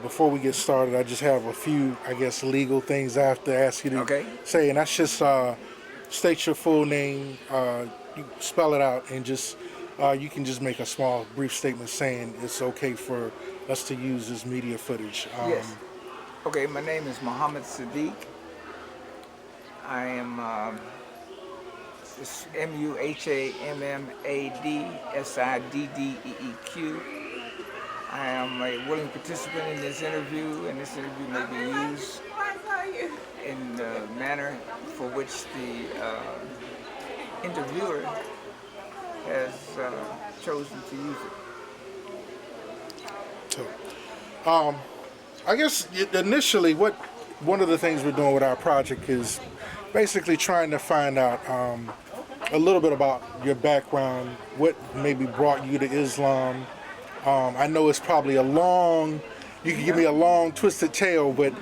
before we get started, I just have a few, I guess, legal things I have to ask you to say, and that's just state your full name, you spell it out, and just you can just make a small, brief statement saying it's okay for us to use this media footage. Yes. Okay, my name is Imam Siddeeq. I am Muhammadsiddeeq. I am a willing participant in this interview, and this interview may be used in the manner for which the interviewer has chosen to use it. So, I guess initially, one of the things we're doing with our project is basically trying to find out a little bit about your background, what maybe brought you to Islam. I know it's probably you can give me a long, twisted tale, but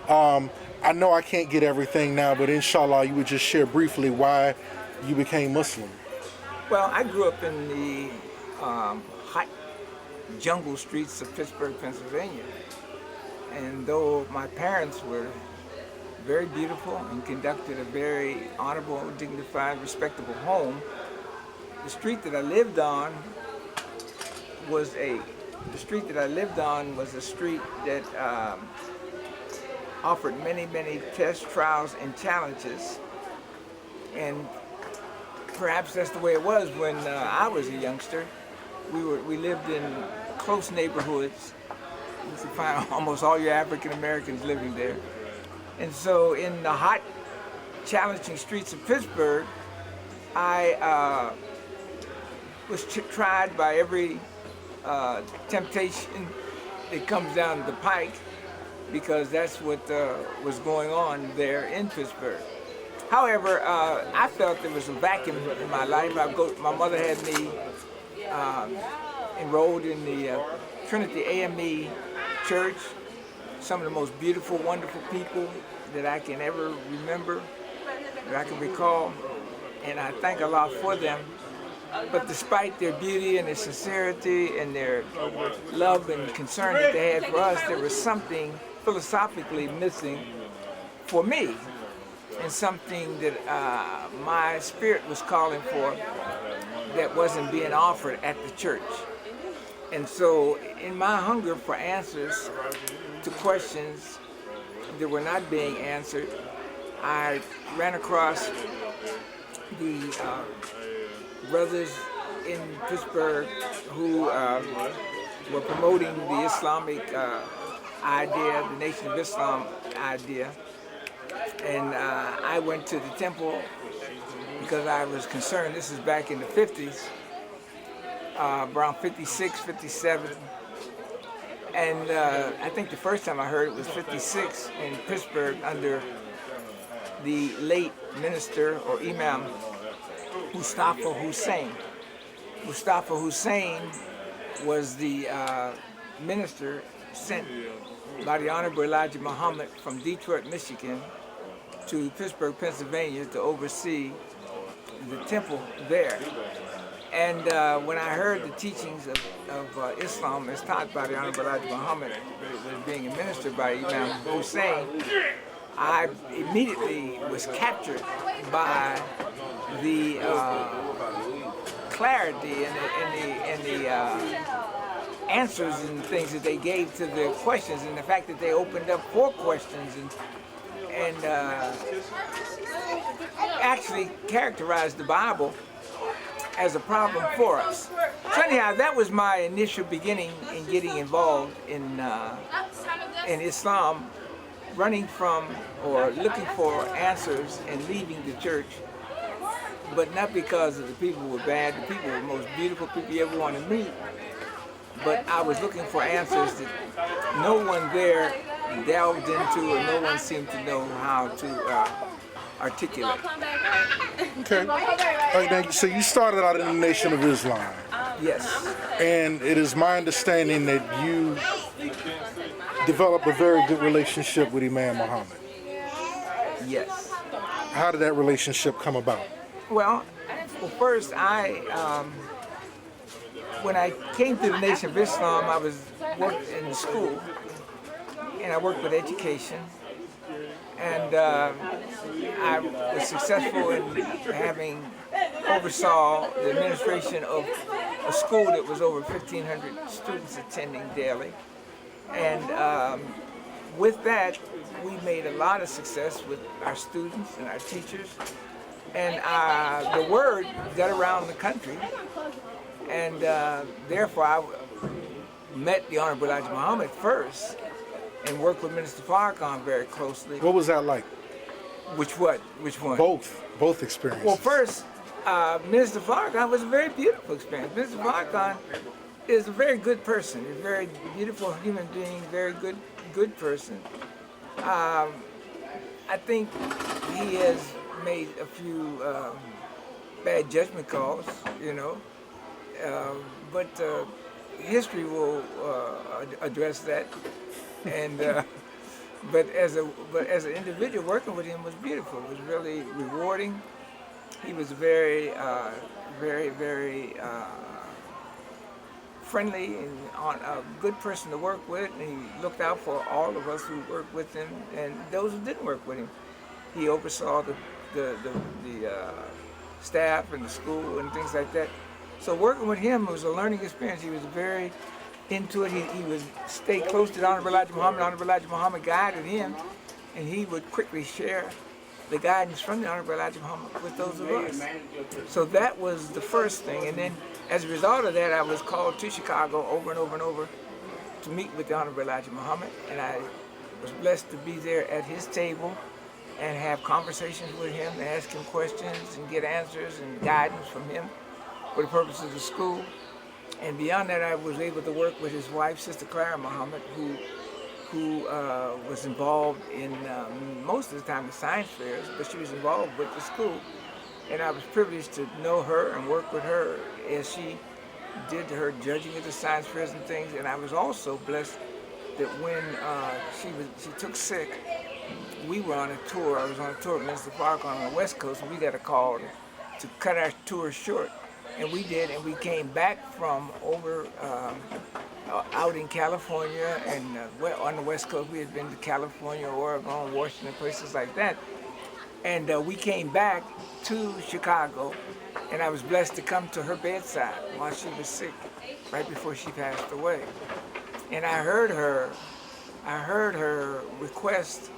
I know I can't get everything now, but inshallah, you would just share briefly why you became Muslim. Well, I grew up in the hot jungle streets of Pittsburgh, Pennsylvania. And though my parents were very beautiful and conducted a very honorable, dignified, respectable home, the street that I lived on was a street that offered many, many tests, trials, and challenges. And perhaps that's the way it was when I was a youngster. We lived in close neighborhoods. You can find almost all your African Americans living there. And so in the hot, challenging streets of Pittsburgh, I was tried by every temptation that comes down the pike, because that's what was going on there in Pittsburgh. However, I felt there was a vacuum in my life. My mother had me enrolled in the Trinity AME Church. Some of the most beautiful, wonderful people that I can ever remember, that I can recall, and I thank Allah for them. But despite their beauty and their sincerity and their love and concern that they had for us, there was something philosophically missing for me, and something that my spirit was calling for that wasn't being offered at the church. And so in my hunger for answers to questions that were not being answered, I ran across the brothers in Pittsburgh who were promoting the Islamic idea, the Nation of Islam idea. And I went to the temple because I was concerned. This is back in the 50s, around 56, 57. And I think the first time I heard it was 56 in Pittsburgh under the late minister or Imam Mustafa Hussein. Mustafa Hussein was the minister sent by the Honorable Elijah Muhammad from Detroit, Michigan to Pittsburgh, Pennsylvania to oversee the temple there. And when I heard the teachings of Islam as taught by the Honorable Elijah Muhammad, was being administered by Imam Hussein, I immediately was captured by the clarity and the answers and things that they gave to the questions, and the fact that they opened up 4 questions and actually characterized the Bible as a problem for us. So anyhow, that was my initial beginning in getting involved in Islam, running from or looking for answers and leaving the church, but not because the people were bad. The people were the most beautiful people you ever want to meet. But I was looking for answers that no one there delved into, or no one seemed to know how to articulate. Okay. Now, so you started out in the Nation of Islam. Yes. And it is my understanding that you developed a very good relationship with Imam Muhammad. Yes. How did that relationship come about? Well, first when I came to the Nation of Islam, I was worked in school, and I worked with education. And I was successful in having oversaw the administration of a school that was over 1,500 students attending daily. And with that, we made a lot of success with our students and our teachers. And the word got around the country. And therefore, I met the Honorable Elijah Muhammad first and worked with Minister Farrakhan very closely. What was that like? Which what? Which one? Both experiences. Well, first, Minister Farrakhan was a very beautiful experience. Minister Farrakhan is a very good person. He's a very beautiful human being, very good person. I think he has made a few bad judgment calls, you know, but history will address that. And but as an individual, working with him was beautiful. It was really rewarding. He was very friendly and a good person to work with. And he looked out for all of us who worked with him and those who didn't work with him. He oversaw the staff and the school and things like that. So working with him was a learning experience. He was very into it. He would stay close to the Honorable Elijah Muhammad. The Honorable Elijah Muhammad guided him, and he would quickly share the guidance from the Honorable Elijah Muhammad with those of us. So that was the first thing. And then as a result of that, I was called to Chicago over and over and over to meet with the Honorable Elijah Muhammad. And I was blessed to be there at his table and have conversations with him and ask him questions and get answers and guidance from him for the purpose of the school. And beyond that, I was able to work with his wife, Sister Clara Muhammad, who was involved in most of the time the science fairs, but she was involved with the school. And I was privileged to know her and work with her as she did her judging of the science fairs and things. And I was also blessed that when she took sick, we were on a tour. I was on a tour with Mr. Farrakhan on the West Coast, and we got a call to cut our tour short. And we did, and we came back from over out in California and on the West Coast. We had been to California, Oregon, Washington, places like that. And we came back to Chicago, and I was blessed to come to her bedside while she was sick, right before she passed away. And I heard her request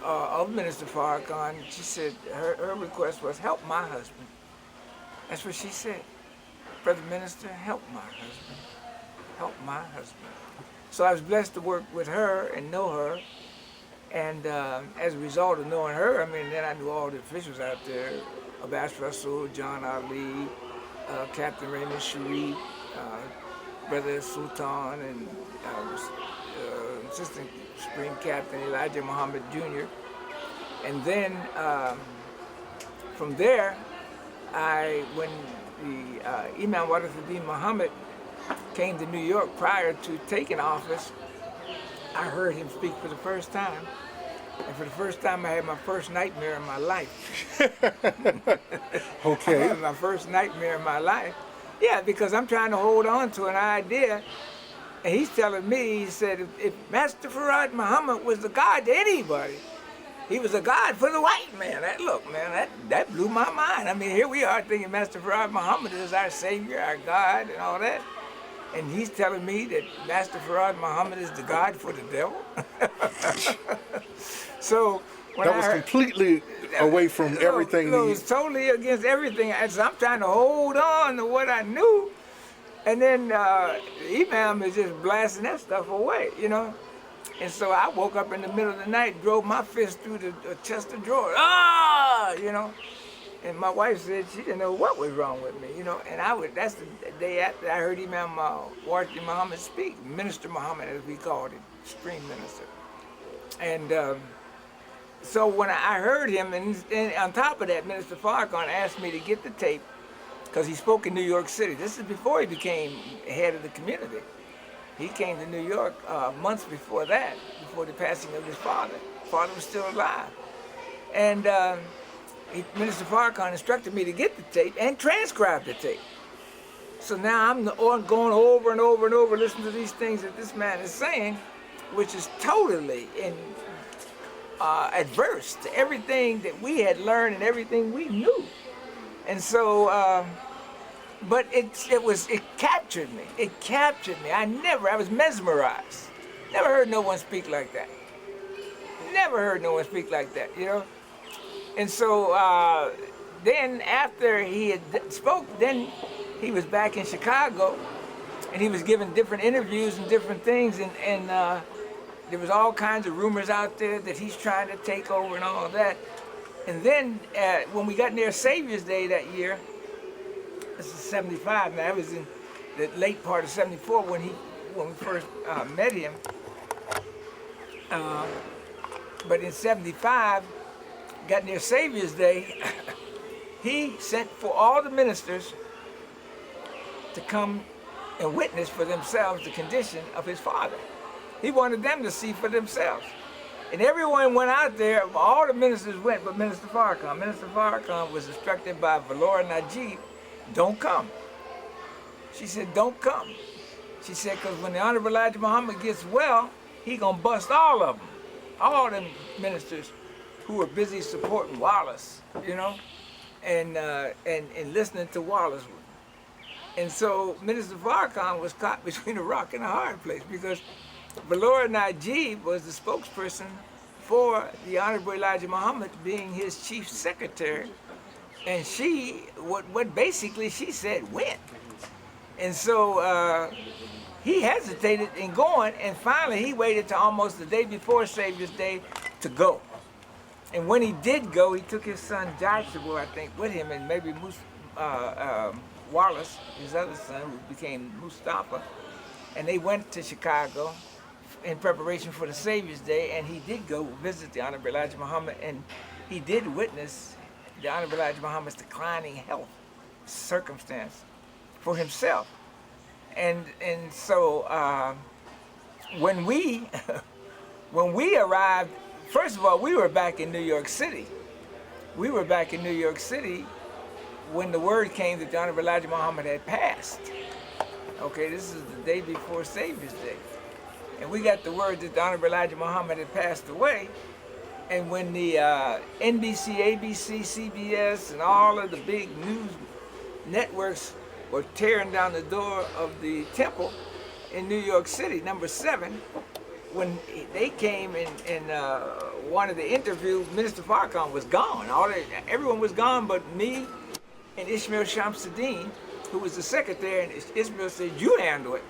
of Minister Farrakhan. She said her request was, help my husband. That's what she said. Brother Minister, help my husband. Help my husband. So I was blessed to work with her and know her. And as a result of knowing her, I mean, then I knew all the officials out there, Abbas Russell, John Ali, Captain Raymond Sharif, Brother Sultan, and Assistant Supreme Captain Elijah Muhammad Jr. And then from there, when the Imam Siddeeq Muhammad came to New York prior to taking office, I heard him speak for the first time. And for the first time, I had my first nightmare in my life. Okay. I had my first nightmare in my life. Yeah, because I'm trying to hold on to an idea. And he's telling me, he said, if Master Farad Muhammad was the God to anybody, he was a God for the white man. That blew my mind. I mean, here we are thinking Master Farad Muhammad is our savior, our God, and all that. And he's telling me that Master Farad Muhammad is the God for the devil. So when that was completely away from everything. No, it was totally against everything. So I'm trying to hold on to what I knew. And then Imam is just blasting that stuff away, you know. And so I woke up in the middle of the night, drove my fist through the chest of drawers, you know. And my wife said she didn't know what was wrong with me, you know. And that's the day after I heard Imam Warthi Muhammad speak, Minister Muhammad, as we called him, Supreme Minister. And so when I heard him, and on top of that, Minister Farrakhan asked me to get the tape, because he spoke in New York City. This is before he became head of the community. He came to New York months before that, before the passing of his father. His father was still alive. And Minister Farrakhan instructed me to get the tape and transcribe the tape. So now I'm going over and over and over, listening to these things that this man is saying. which is totally adverse to everything that we had learned and everything we knew. And so, but it captured me. It captured me. I was mesmerized. Never heard no one speak like that. Never heard no one speak like that, you know? And so then after he had spoke, then he was back in Chicago and he was giving different interviews and different things, and there was all kinds of rumors out there that he's trying to take over and all of that. And then when we got near Savior's Day that year, this is 75 now, I was in the late part of 74 when we first met him. But in 75, got near Savior's Day, he sent for all the ministers to come and witness for themselves the condition of his father. He wanted them to see for themselves. And everyone went out there, all the ministers went, but Minister Farrakhan. Minister Farrakhan was instructed by Valora Najib, don't come. She said, don't come. She said, because when the Honorable Elijah Muhammad gets well, he gonna bust all of them. All them ministers who were busy supporting Wallace, you know, and listening to Wallace. And so Minister Farrakhan was caught between a rock and a hard place, because Valora Najib was the spokesperson for the Honorable Elijah Muhammad, being his chief secretary. And what basically she said went. And so he hesitated in going, and finally he waited to almost the day before Savior's Day to go. And when he did go, he took his son Joshua, I think, with him, and maybe Wallace, his other son, who became Mustafa, and they went to Chicago in preparation for the Savior's Day, and he did go visit the Honorable Elijah Muhammad, and he did witness the Honorable Elijah Muhammad's declining health circumstance for himself. And so when we arrived, first of all, we were back in New York City. We were back in New York City when the word came that the Honorable Elijah Muhammad had passed. Okay, this is the day before Savior's Day. And we got the word that the Honorable Elijah Muhammad had passed away. And when the NBC, ABC, CBS, and all of the big news networks were tearing down the door of the temple in New York City, number 7, when they came and wanted to interview, Minister Farrakhan was gone. Everyone was gone but me and Ishmael Shamsuddin, who was the secretary, and Ishmael said, you handle it.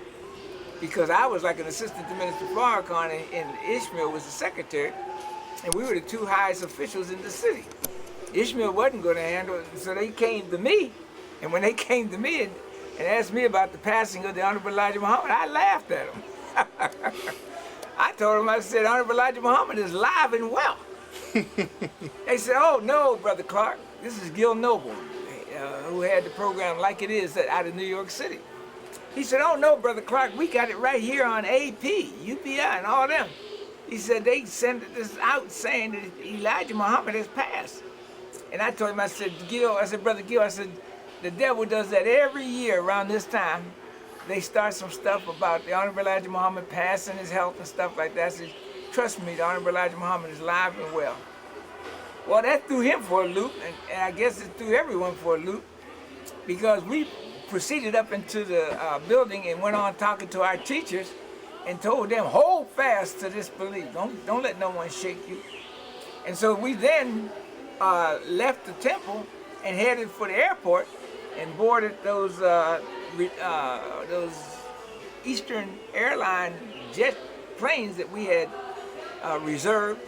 Because I was like an assistant to Minister Farrakhan, and Ishmael was the secretary, and we were the 2 highest officials in the city. Ishmael wasn't going to handle it, so they came to me. And when they came to me and asked me about the passing of the Honorable Elijah Muhammad, I laughed at them. I told them, I said, Honorable Elijah Muhammad is alive and well. They said, oh no, Brother Clark, this is Gil Noble, who had the program Like It Is out of New York City. He said, oh no, Brother Clark, we got it right here on AP, UPI, and all them. He said, they sent this out saying that Elijah Muhammad has passed. And I told him, I said, Brother Gil, I said, the devil does that every year around this time. They start some stuff about the Honorable Elijah Muhammad passing his health and stuff like that. I said, trust me, the Honorable Elijah Muhammad is alive and well. Well, that threw him for a loop, and I guess it threw everyone for a loop, because we proceeded up into the building and went on talking to our teachers and told them, hold fast to this belief. Don't let no one shake you. And so we then left the temple and headed for the airport and boarded those Eastern Airline jet planes that we had reserved,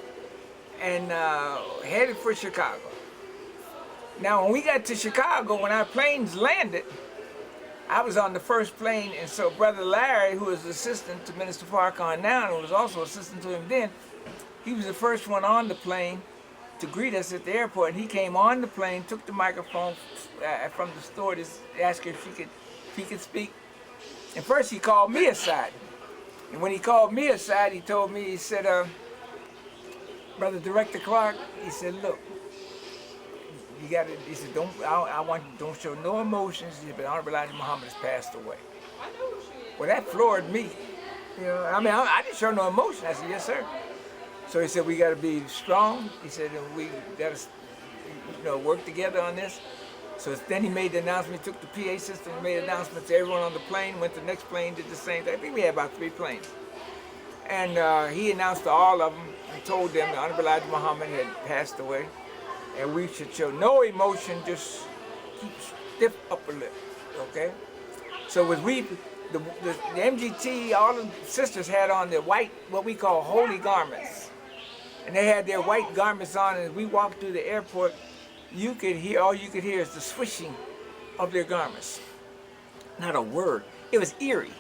and headed for Chicago. Now, when we got to Chicago, when our planes landed, I was on the first plane, and so Brother Larry, who is assistant to Minister Farrakhan now, and was also assistant to him then, he was the first one on the plane to greet us at the airport. And he came on the plane, took the microphone from the stewardess, asked her if he could speak. And first he called me aside. And when he called me aside, he told me, he said, Brother Director Clark, he said, look, you got to, he said, don't show no emotions. He said, but Honorable Elijah Muhammad has passed away. Well, that floored me, You know, I mean, I didn't show no emotion. I said, yes, sir. So he said, we got to be strong. He said, and we got to, work together on this. So then he made the announcement. He took the PA system and made announcements to everyone on the plane. Went to the next plane, did the same thing. I think we had about 3 planes. And he announced to all of them and told them that Honorable Elijah Muhammad had passed away, and we should show no emotion, just keep stiff upper lip, okay? So as the MGT, all the sisters had on their white, what we call holy garments, and they had their white garments on, and as we walked through the airport, all you could hear is the swishing of their garments. Not a word. It was eerie.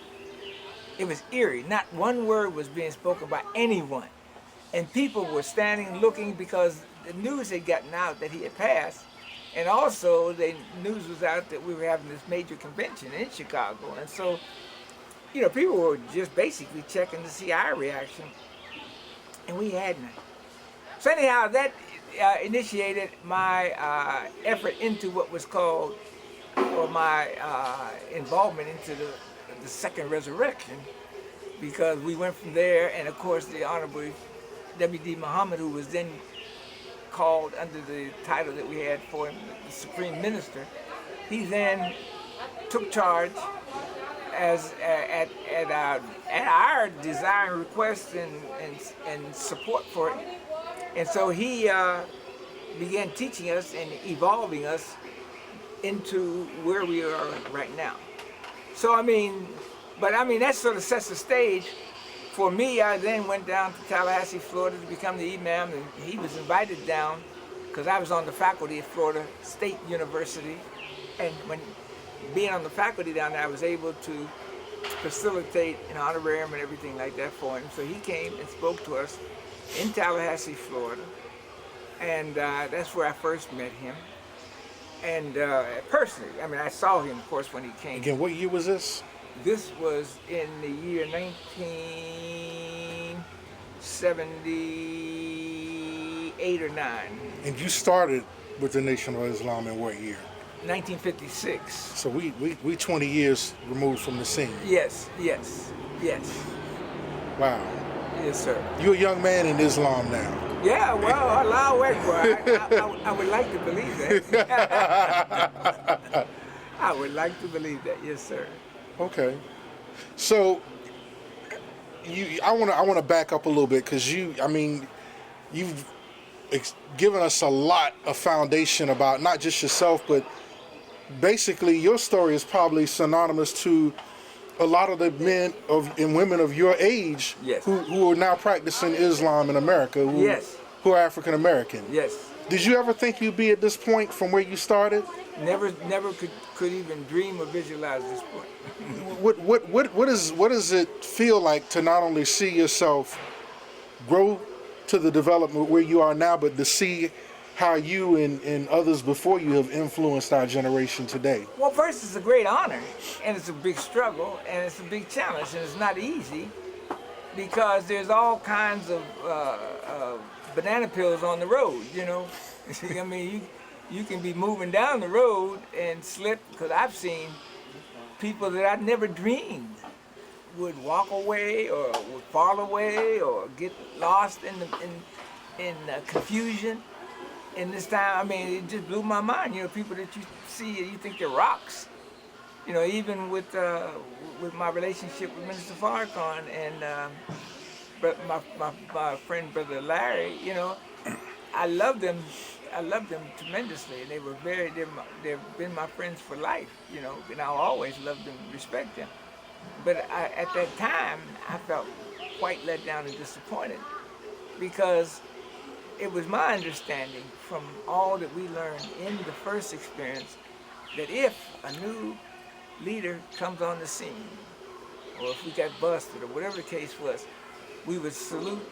It was eerie. Not one word was being spoken by anyone. And people were standing looking because the news had gotten out that he had passed. And also the news was out that we were having this major convention in Chicago. And so, people were just basically checking to see our reaction. And we had none. So anyhow, that initiated my effort into what was called, or my involvement into the second resurrection, because we went from there, and of course the Honorable W.D. Muhammad, who was then called under the title that we had for him, the Supreme Minister, he then took charge at our desire and request and support for it. And so he began teaching us and evolving us into where we are right now. So that sort of sets the stage. For me, I then went down to Tallahassee, Florida to become the imam, and he was invited down because I was on the faculty at Florida State University. And when being on the faculty down there, I was able to facilitate an honorarium and everything like that for him. So he came and spoke to us in Tallahassee, Florida. And that's where I first met him. And personally, I saw him, of course, when he came. Again, what year was this? This was in the year 1978 or 9. And you started with the Nation of Islam in what year? 1956. So we 20 years removed from the scene. Yes. Wow. Yes, sir. You're a young man in Islam now. Yeah, well, Allahu Akbar. I would like to believe that. I would like to believe that, yes, sir. Okay. So I want to back up a little bit, because you've given us a lot of foundation about not just yourself, but basically your story is probably synonymous to a lot of the men and women of your age, yes, who are now practicing Islam in America, who are African American. Yes. Did you ever think you'd be at this point from where you started? Never could even dream or visualize this point. What does it feel like to not only see yourself grow to the development where you are now, but to see how you and others before you have influenced our generation today? Well, first, it's a great honor, and it's a big struggle, and it's a big challenge, and it's not easy, because there's all kinds of banana peels on the road, you can be moving down the road and slip, because I've seen people that I'd never dreamed would walk away or would fall away or get lost in confusion. And this time, it just blew my mind. People that you see and you think they're rocks. Even with my relationship with Minister Farrakhan and my friend Brother Larry, I love them tremendously, and they've been my friends for life, and I'll always love them and respect them. But at that time, I felt quite let down and disappointed, because it was my understanding from all that we learned in the first experience that if a new leader comes on the scene, or if we got busted, or whatever the case was, we would salute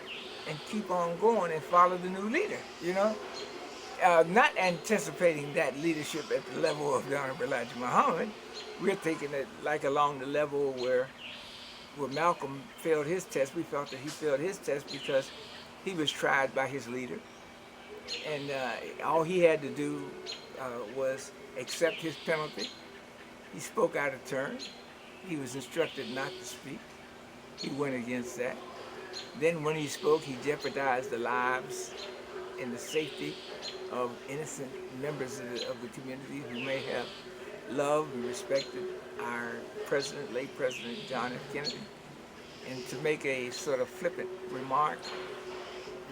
and keep on going and follow the new leader, not anticipating that leadership at the level of the Honorable Elijah Muhammad. We're taking it like along the level where Malcolm failed his test. We felt that he failed his test because he was tried by his leader, and all he had to do was accept his penalty. He spoke out of turn. He was instructed not to speak, He went against that. Then when he spoke, he jeopardized the lives and the safety of innocent members of the community who may have loved and respected our president, late President John F. Kennedy. And to make a sort of flippant remark,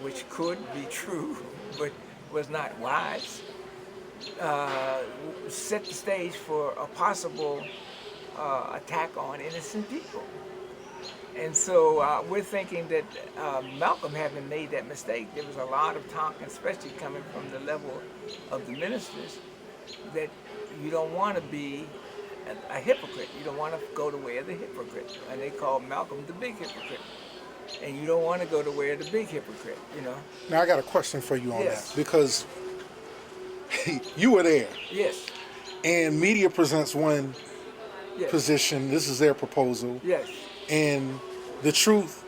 which could be true, but was not wise, set the stage for a possible attack on innocent people. And so we're thinking that Malcolm having made that mistake, there was a lot of talk, especially coming from the level of the ministers, that you don't want to be a hypocrite. You don't want to go the way of the hypocrite. And they called Malcolm the big hypocrite. And you don't want to go the way of the big hypocrite, you know. Now I got a question for you on Yes. that, because you were there, Yes, and media presents one yes, position. This is their proposal, yes, and the truth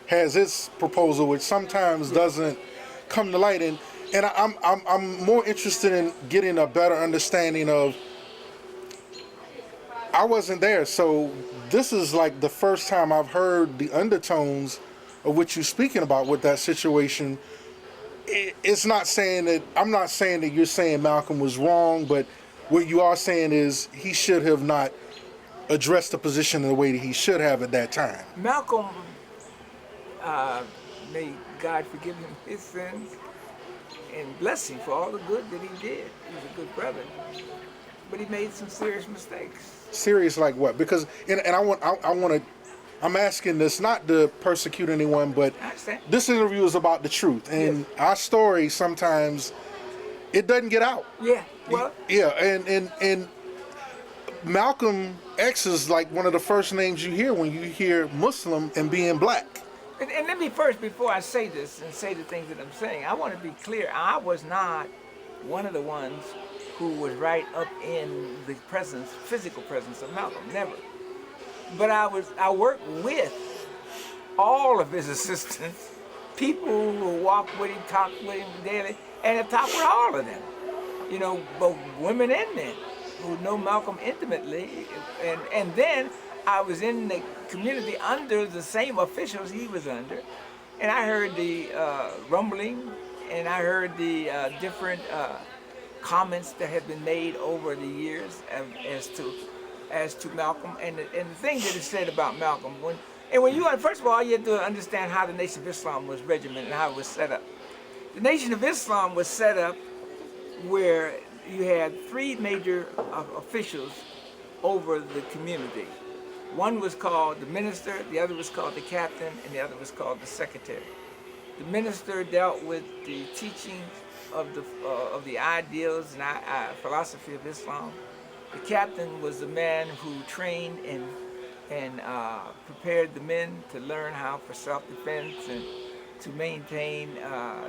has its proposal, which sometimes doesn't come to light. And I'm more interested in getting a better understanding of. I wasn't there, so this is like the first time I've heard the undertones of what you're speaking about with that situation. It's not saying that, I'm not saying that you're saying Malcolm was wrong, but what you are saying is he should have not addressed the position in the way that he should have at that time. Malcolm, may God forgive him his sins and bless him for all the good that he did. He was a good brother, but he made some serious mistakes. Serious like what? Because and I want to. I'm asking this not to persecute anyone, but I understand. this interview is about the truth, and our story sometimes it doesn't get out. Yeah, well, Yeah, and Malcolm X is like one of the first names you hear when you hear Muslim and being black. and let me first, before I say this and say the things that I'm saying, I want to be clear. I was not one of the ones who was right up in the presence, physical presence of Malcolm, never. But I worked with all of his assistants, people who walked with him, talked with him daily, and have talked with all of them. You know, both women and men who know Malcolm intimately. And then I was in the community under the same officials he was under, and I heard the rumbling, and I heard the different comments that have been made over the years as to Malcolm, and the thing that is said about Malcolm. When you first of all, you have to understand how the Nation of Islam was regimented and how it was set up. The Nation of Islam was set up where you had three major officials over the community. One was called the minister, the other was called the captain, and the other was called the secretary. The minister dealt with the teaching of the ideals and philosophy of Islam. The captain was the man who trained and prepared the men to learn how for self-defense and to maintain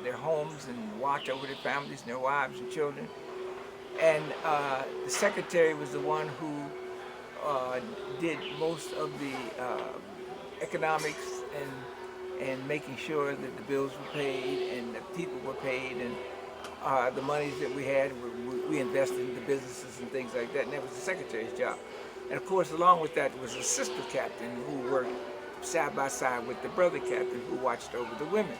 their homes and watch over their families and their wives and children. And the secretary was the one who did most of the economics and making sure that the bills were paid and the people were paid, and the monies that we had, we invested in the businesses and things like that, and that was the secretary's job. And of course, along with that was a sister captain who worked side by side with the brother captain who watched over the women.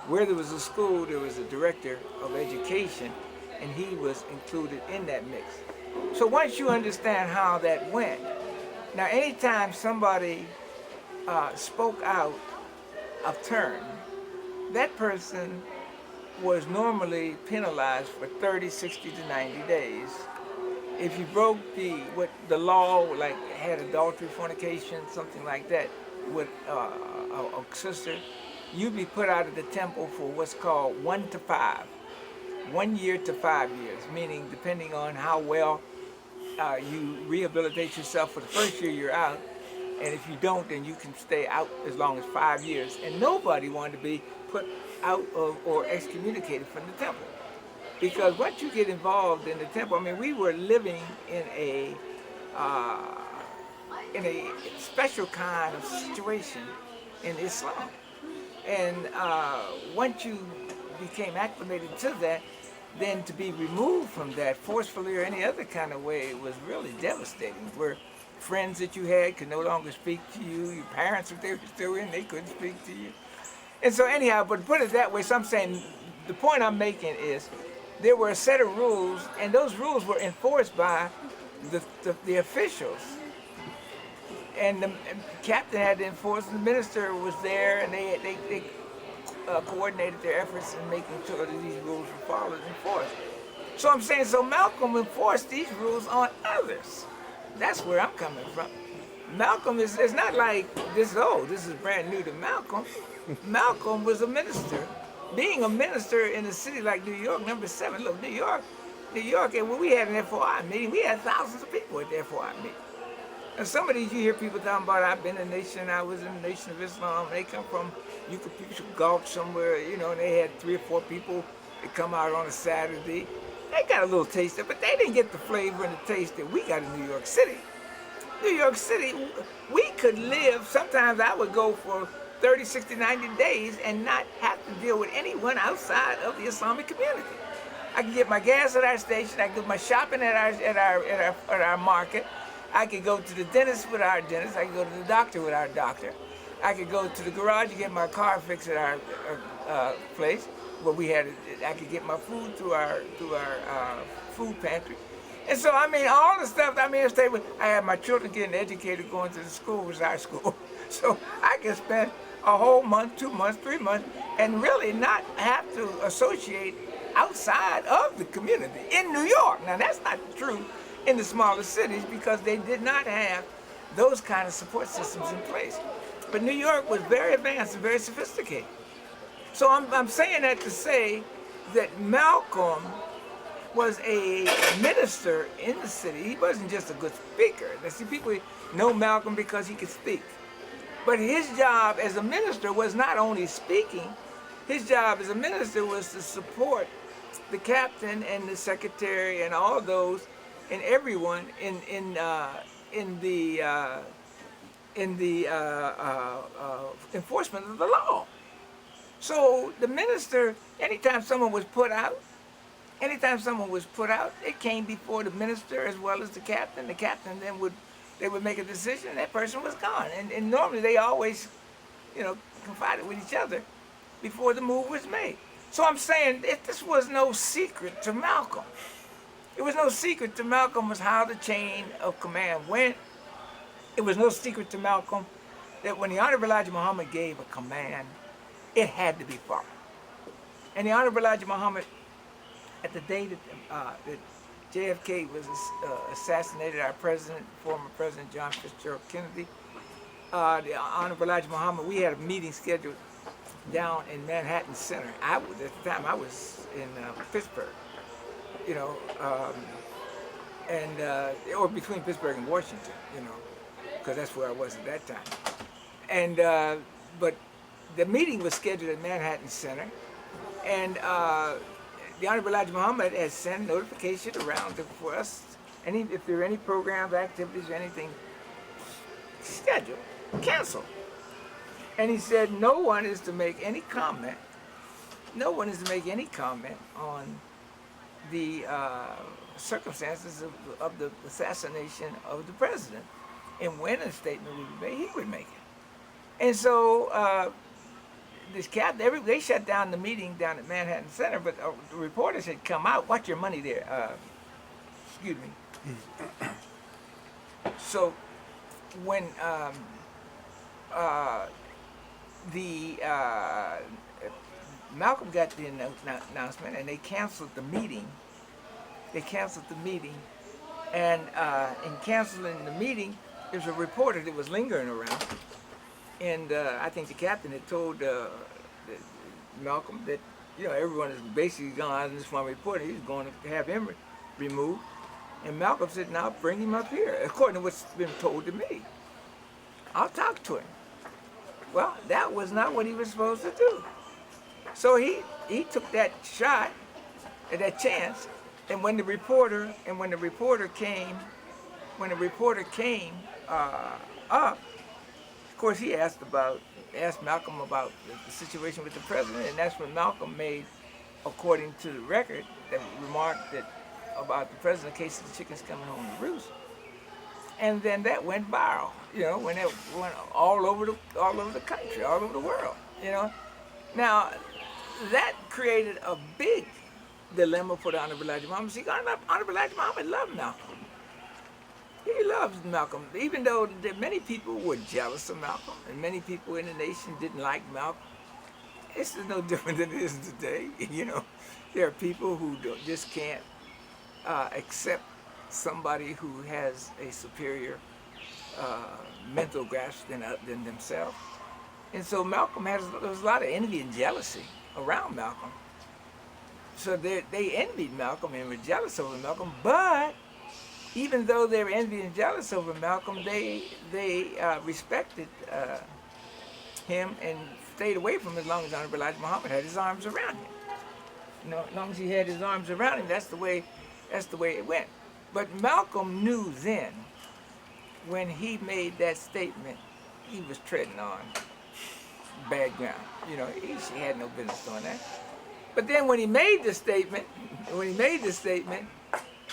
Where there was a school, there was a director of education, and he was included in that mix. So once you understand how that went, now anytime somebody spoke out of turn, that person was normally penalized for 30, 60 to 90 days. If you broke the law, like had adultery, fornication, something like that, with a sister, you'd be put out of the temple for what's called 1 to 5. 1 year to 5 years, meaning depending on how well you rehabilitate yourself for the first year you're out, and if you don't, then you can stay out as long as 5 years. And nobody wanted to be put out of or excommunicated from the temple, because once you get involved in the temple, I mean, we were living in a special kind of situation in Islam, and once you became acclimated to that, then to be removed from that forcefully or any other kind of way was really devastating. Where friends that you had could no longer speak to you. Your parents, if they were still in, they couldn't speak to you. And so anyhow, but put it that way, so I'm saying, the point I'm making is there were a set of rules, and those rules were enforced by the officials. And the captain had to enforce, the minister was there, and they coordinated their efforts in making sure that these rules were followed and enforced. So I'm saying, so Malcolm enforced these rules on others. That's where I'm coming from. Malcolm is not like this, oh, this is brand new to Malcolm. Malcolm was a minister. Being a minister in a city like New York, number 7, look, New York, and when we had an FOI meeting, we had thousands of people at the FOI meeting. And some of these you hear people talking about, I've been in the nation, I was in the Nation of Islam, they come from Yucca Gulch somewhere, you know, and they had 3 or 4 people that come out on a Saturday. They got a little taste of it, but they didn't get the flavor and the taste that we got in New York City. New York City, we could live, sometimes I would go for 30, 60, 90 days and not have to deal with anyone outside of the Islamic community. I could get my gas at our station, I could do my shopping at our market, I could go to the dentist with our dentist, I could go to the doctor with our doctor, I could go to the garage and get my car fixed at our place where we had, I could get my food through our food pantry. And so, I mean, all the stuff, I mean, I had my children getting educated going to the school, was our school. So I could spend a whole month, 2 months, 3 months, and really not have to associate outside of the community in New York. Now, that's not true in the smaller cities because they did not have those kind of support systems in place. But New York was very advanced and very sophisticated. So I'm saying that to say that Malcolm was a minister in the city. He wasn't just a good speaker. Now, see, people know Malcolm because he could speak. But his job as a minister was not only speaking, his job as a minister was to support the captain and the secretary and all those and everyone in the enforcement of the law. So the minister, anytime someone was put out, it came before the minister as well as the captain. The captain then would make a decision, and that person was gone. And normally they always, confided with each other before the move was made. So I'm saying this was no secret to Malcolm. It was no secret to Malcolm was how the chain of command went. It was no secret to Malcolm that when the Honorable Elijah Muhammad gave a command, it had to be followed. And the Honorable Elijah Muhammad, at the day that JFK was assassinated, our president, former President John Fitzgerald Kennedy, the Honorable Elijah Muhammad, we had a meeting scheduled down in Manhattan Center. At the time I was in Pittsburgh, or between Pittsburgh and Washington, because that's where I was at that time. And but the meeting was scheduled at Manhattan Center, and the Honorable Elijah Muhammad has sent notification around for us, if there are any programs, activities, or anything scheduled, cancel. And he said no one is to make any comment. No one is to make any comment on the circumstances of the assassination of the president. And when a statement would be made, he would make it. And so this captain, they shut down the meeting down at Manhattan Center, but the reporters had come out. Watch your money there. Excuse me. So when Malcolm got the announcement and they canceled the meeting. And in canceling the meeting, there was a reporter that was lingering around. And I think the captain had told Malcolm that, everyone is basically gone. And this one reporter, he was going to have him removed. And Malcolm said, "Now bring him up here," according to what's been told to me. I'll talk to him. Well, that was not what he was supposed to do. So he took that shot, that chance, and when the reporter came up, of course he asked Malcolm about the situation with the president, and that's when Malcolm made, according to the record, that remark that about the president in case of the chickens coming home to roost. and then that went viral. You know, when it went all over the country, all over the world. You know, now that created a big dilemma for the Honorable Elijah Muhammad. See, Honorable Elijah Muhammad loved Malcolm. He loves Malcolm, even though many people were jealous of Malcolm, and many people in the nation didn't like Malcolm. It's no different than it is today. You know, there are people who just can't accept somebody who has a superior mental grasp than themselves. And so Malcolm there was a lot of envy and jealousy around Malcolm. So they envied Malcolm and were jealous over Malcolm, but even though they were envious and jealous over Malcolm, they respected him and stayed away from him as long as Honorable Elijah Muhammad had his arms around him. You know, as long as he had his arms around him, that's the way it went. But Malcolm knew then, when he made that statement, he was treading on bad ground. You know, he had no business doing that. But then when he made the statement,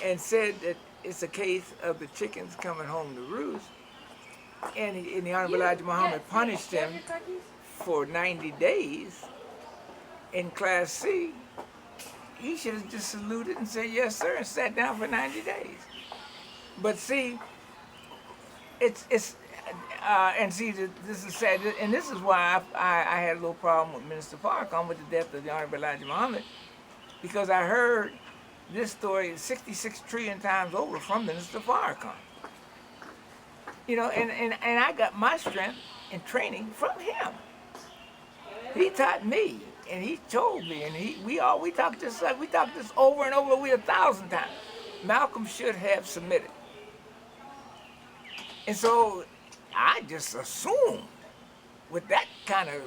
and said that it's a case of the chickens coming home to roost, and the Honorable Elijah Muhammad punished him for 90 days in Class C, he should have just saluted and said, yes, sir, and sat down for 90 days. But see, this is sad, and this is why I had a little problem with Minister Farrakhan with the death of the Honorable Elijah Muhammad, because I heard this story 66 trillion times over from Minister Farrakhan. You know, and I got my strength and training from him. He taught me, and he told me, and we talked this over and over 1,000 times. Malcolm should have submitted. And so I just assumed with that kind of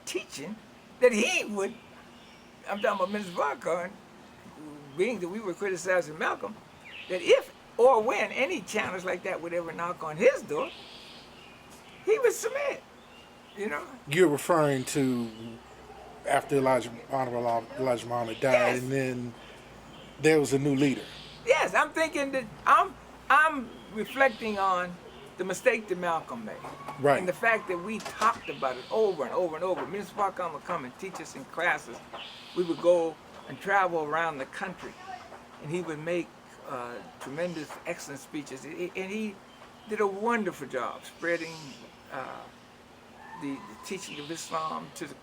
teaching that he would, I'm talking about Minister Farrakhan, being that we were criticizing Malcolm, that if or when any challenge like that would ever knock on his door, he would submit. You know? You're referring to after Honorable Elijah Muhammad died, yes. And then there was a new leader. Yes, I'm thinking that I'm reflecting on the mistake that Malcolm made. Right. And the fact that we talked about it over and over and over. Minister Farrakhan would come and teach us in classes. We would go and travel around the country, and he would make tremendous, excellent speeches. And he did a wonderful job spreading the teaching of Islam to the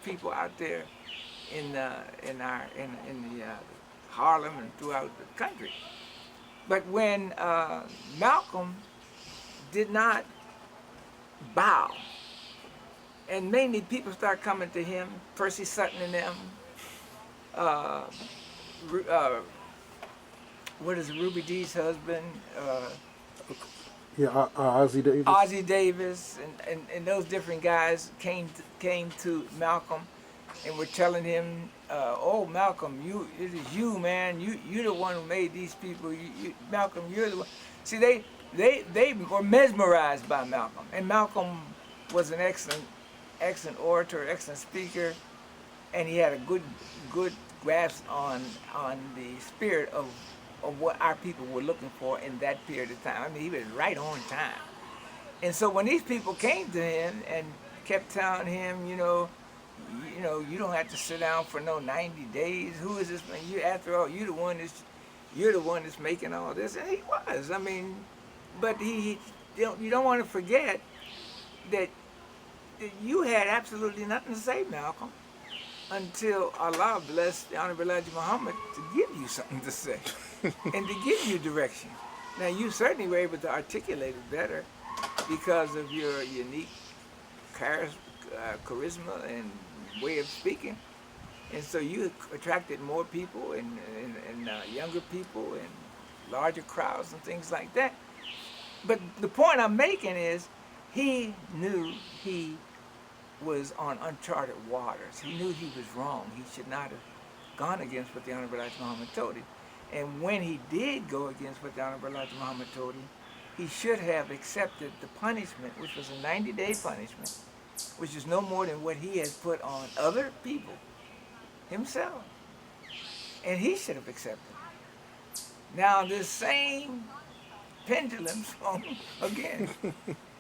people out there in Harlem and throughout the country. But when Malcolm did not bow, and mainly people start coming to him, Percy Sutton and them, what is Ruby Dee's husband? Ozzie Davis. Ozzie Davis and those different guys came to Malcolm and were telling him, "Oh, Malcolm, it is you, man. You're the one who made these people. Malcolm, you're the one." See, they were mesmerized by Malcolm, and Malcolm was an excellent orator, excellent speaker, and he had a good grasp on the spirit of what our people were looking for in that period of time. I mean, he was right on time. And so when these people came to him and kept telling him, you don't have to sit down for no 90 days. Who is this man? After all, you're the one that's making all this. And he was. I mean, but you don't want to forget that you had absolutely nothing to say, Malcolm, until Allah blessed the Honorable Elijah Muhammad to give you something to say and to give you direction. Now, you certainly were able to articulate it better because of your unique charisma and way of speaking. And so you attracted more people and younger people and larger crowds and things like that. But the point I'm making is he knew he was on uncharted waters. He knew he was wrong. He should not have gone against what the Honorable Elijah Muhammad told him. And when he did go against what the Honorable Elijah Muhammad told him, he should have accepted the punishment, which was a 90-day punishment, which is no more than what he has put on other people himself. And he should have accepted it. Now, this same pendulum swung again,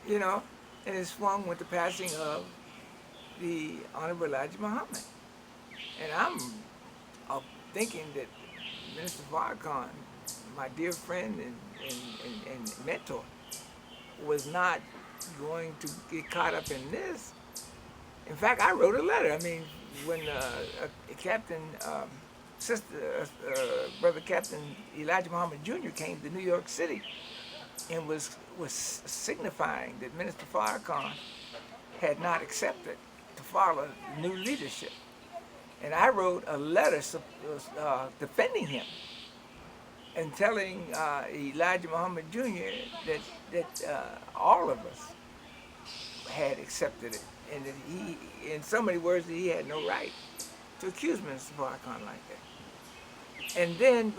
you know, and it swung with the passing of the Honorable Elijah Muhammad. And I'm thinking that Minister Farrakhan, my dear friend and mentor, was not going to get caught up in this. In fact, I wrote a letter. I mean, when Captain, Brother Captain Elijah Muhammad Jr. came to New York City and was signifying that Minister Farrakhan had not accepted to follow new leadership. And I wrote a letter defending him and telling Elijah Muhammad Jr. that all of us had accepted it, and that he, in so many words, that he had no right to accuse Minister Farrakhan like that. And then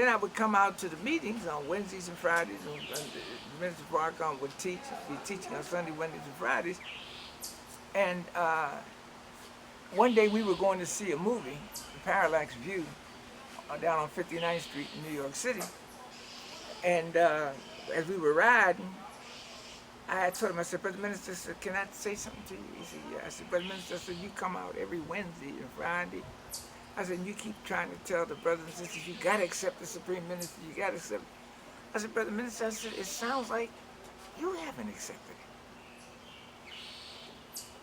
I would come out to the meetings on Wednesdays and Fridays, and Minister Farrakhan would be teaching on Sunday, Wednesdays, and Fridays. And one day we were going to see a movie, Parallax View, down on 59th Street in New York City. And as we were riding, I told him, I said, Brother Minister, can I say something to you? He said, yeah. I said, Brother Minister, I said, you come out every Wednesday and Friday. I said, you keep trying to tell the brothers and sisters, you got to accept the Supreme Minister, you got to accept. I said, Brother Minister, I said, it sounds like you haven't accepted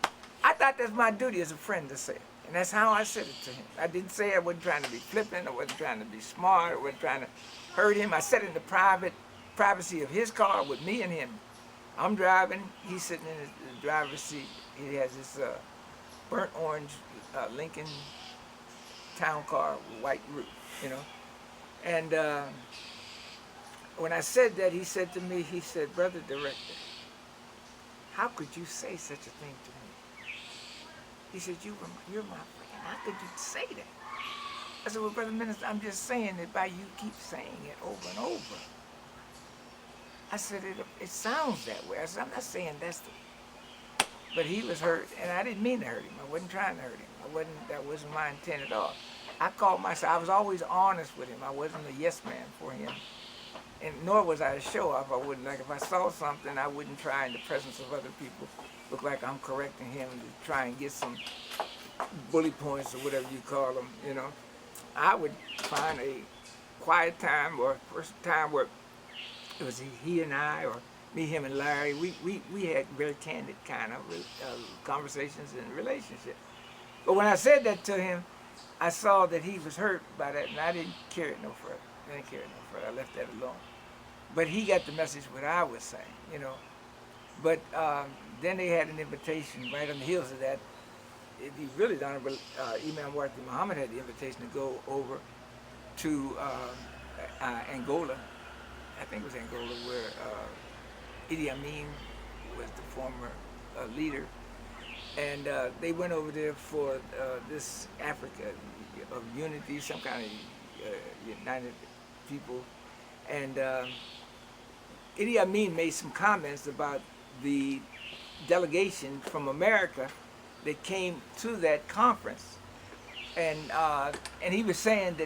it. I thought that's my duty as a friend to say it. And that's how I said it to him. I didn't say I wasn't trying to be flippant, I wasn't trying to be smart, I wasn't trying to hurt him. I said it in the privacy of his car with me and him. I'm driving, he's sitting in the driver's seat. He has this burnt orange Lincoln town car with white roof, you know. And when I said that, he said to me, he said, Brother Director, how could you say such a thing to me? He said, you're my friend, how could you say that? I said, well, Brother Minister, I'm just saying that by you keep saying it over and over. I said, it sounds that way. I said, I'm not saying that's the... But he was hurt, and I didn't mean to hurt him. I wasn't trying to hurt him. That wasn't my intent at all. I called myself, I was always honest with him. I wasn't a yes man for him. And nor was I a show off. I wouldn't, like if I saw something, I wouldn't try in the presence of other people look like I'm correcting him to try and get some bully points or whatever you call them, you know. I would find a quiet time or a time where it was he and I, or me, him, and Larry. We had very candid kind of conversations and relationships. But when I said that to him, I saw that he was hurt by that, and I didn't carry it no further. I left that alone. But he got the message what I was saying, you know. But then they had an invitation right on the heels of that. The really Honorable Imam Muhammad had the invitation to go over to Angola. I think it was Angola, where Idi Amin was the former leader. And they went over there for this Africa of unity, some kind of united people. And Idi Amin made some comments about the delegation from America that came to that conference. And he was saying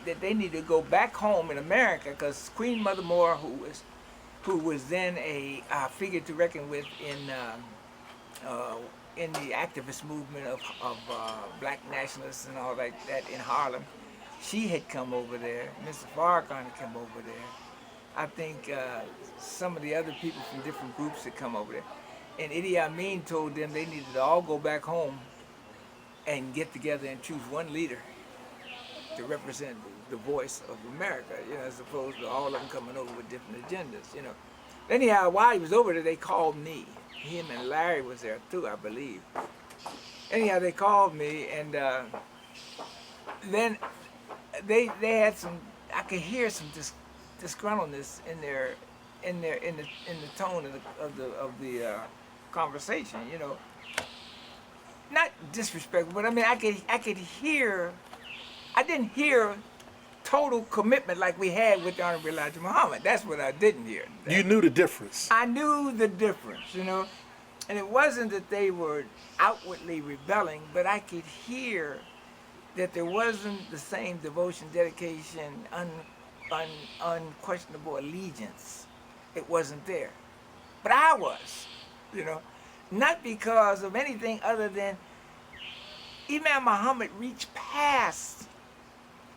that they need to go back home in America because Queen Mother Moore, who was then a figure to reckon with in the activist movement of black nationalists and all like that in Harlem, she had come over there. Mr. Farrakhan had come over there. I think some of the other people from different groups had come over there. And Idi Amin told them they needed to all go back home and get together and choose one leader to represent the voice of America, you know, as opposed to all of them coming over with different agendas, you know. Anyhow, while he was over there, they called me. Him and Larry was there too, I believe. Anyhow, they called me, and then they had some. I could hear some disgruntledness in the tone of the conversation, you know. Not disrespectful, but I mean, I could hear. I didn't hear total commitment like we had with the Honorable Elijah Muhammad. That's what I didn't hear. You knew the difference. I knew the difference, you know. And it wasn't that they were outwardly rebelling, but I could hear that there wasn't the same devotion, dedication, unquestionable allegiance it wasn't there. But I was, not because of anything other than Imam Muhammad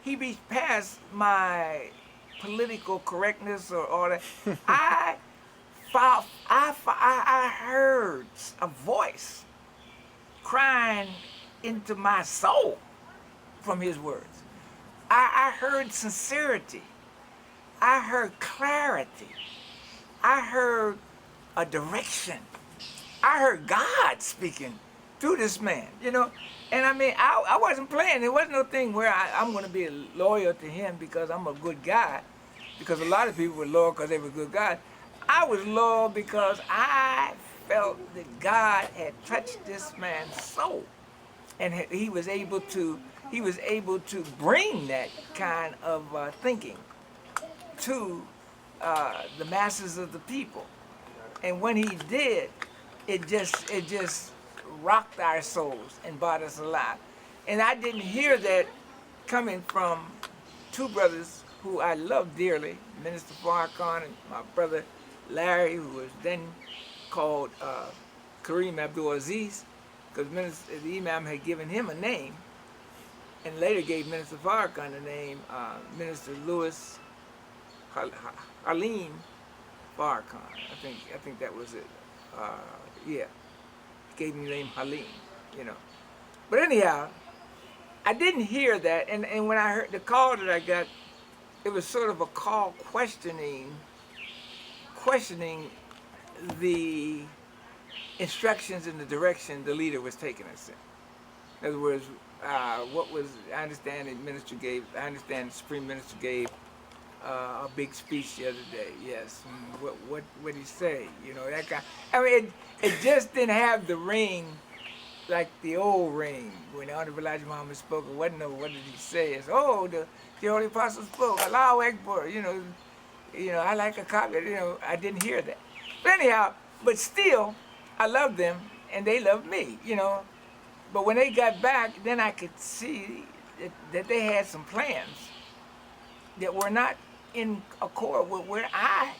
he reached past my political correctness or all that. I heard a voice crying into my soul from his words. I heard sincerity. I heard clarity. I heard a direction. I heard God speaking through this man, And I mean, I wasn't playing. There wasn't no thing where I'm going to be loyal to him because I'm a good guy. Because a lot of people were loyal because they were good guys. I was loyal because I felt that God had touched this man's soul, and he was able to bring that kind of thinking to the masses of the people. And when he did, it just rocked our souls and brought us alive. And I didn't hear that coming from two brothers who I love dearly, Minister Farrakhan and my brother Larry, who was then called Kareem Abdul-Aziz, because the Imam had given him a name, and later gave Minister Farrakhan the name Minister Louis Halim Farrakhan. I think that was it. Yeah, gave me the name Halim, But anyhow, I didn't hear that, and when I heard the call that I got, it was sort of a call questioning the instructions and the direction the leader was taking us in. In other words, I understand the Supreme Minister gave a big speech the other day. Yes, what did he say? That kind. I mean, it just didn't have the ring like the old ring when the Honorable Elijah Muhammad spoke. It wasn't no what did he say? It's the Holy Apostle spoke. Allahu Akbar. I like a copy. I didn't hear that. But anyhow, but still, I loved them and they loved me. But when they got back, then I could see that they had some plans that were not in accord with where I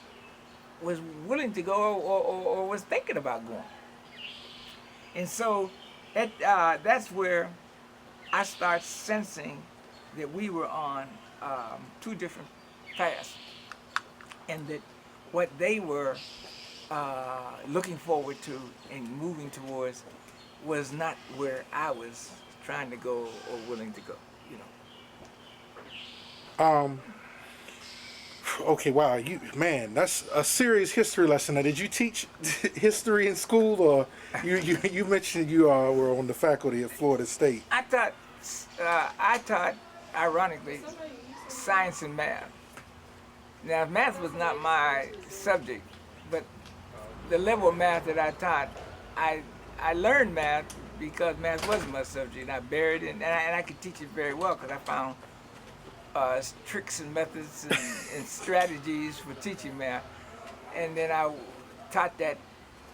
was willing to go or was thinking about going. And so that's where I start sensing that we were on two different paths, and that what they were looking forward to and moving towards was not where I was trying to go or willing to go. Okay, wow, that's a serious history lesson. Now, did you teach history in school, or you mentioned you were on the faculty at Florida State? I taught, ironically, science and math. Now, math was not my subject, but the level of math that I taught, I learned math because math wasn't my subject, and I buried it, and I could teach it very well because I found tricks and methods and strategies for teaching math. And then I taught that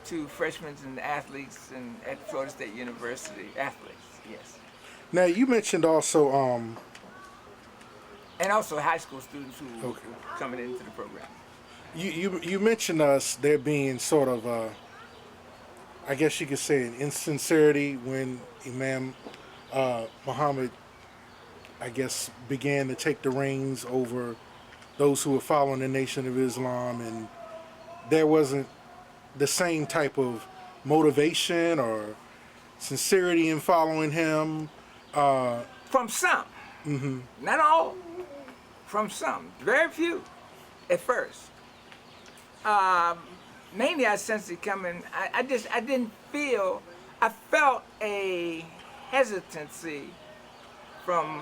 to freshmen and athletes at Florida State University. Athletes, yes. Now, you mentioned also... and also high school students who were coming into the program. You mentioned there being sort of, I guess you could say, an insincerity when Imam Muhammad, I guess, began to take the reins over those who were following the Nation of Islam, and there wasn't the same type of motivation or sincerity in following him. From some, not all. From some, very few, at first. Mainly, I sensed it coming. I didn't feel. I felt a hesitancy from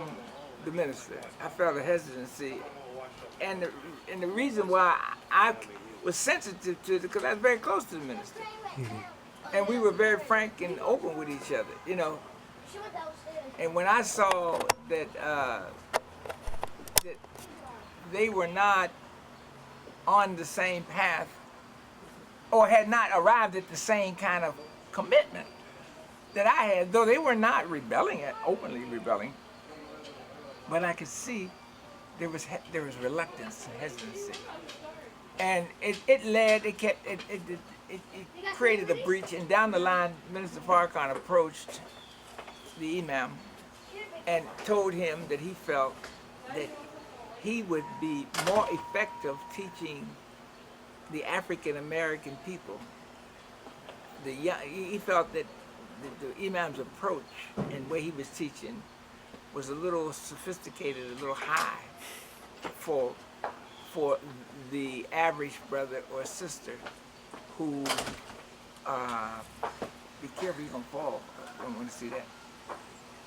the minister. I felt a hesitancy, and the reason why I was sensitive to it because I was very close to the minister, and we were very frank and open with each other, And when I saw that that they were not on the same path, or had not arrived at the same kind of commitment that I had, though they were not openly rebelling, but I could see there was reluctance and hesitancy. And it created a breach. And down the line, Minister Farrakhan approached the imam and told him that he felt that he would be more effective teaching the African American people. He felt that the imam's approach and way he was teaching was a little sophisticated, a little high for for the average brother or sister who be careful, you're gonna fall. I don't want to see that.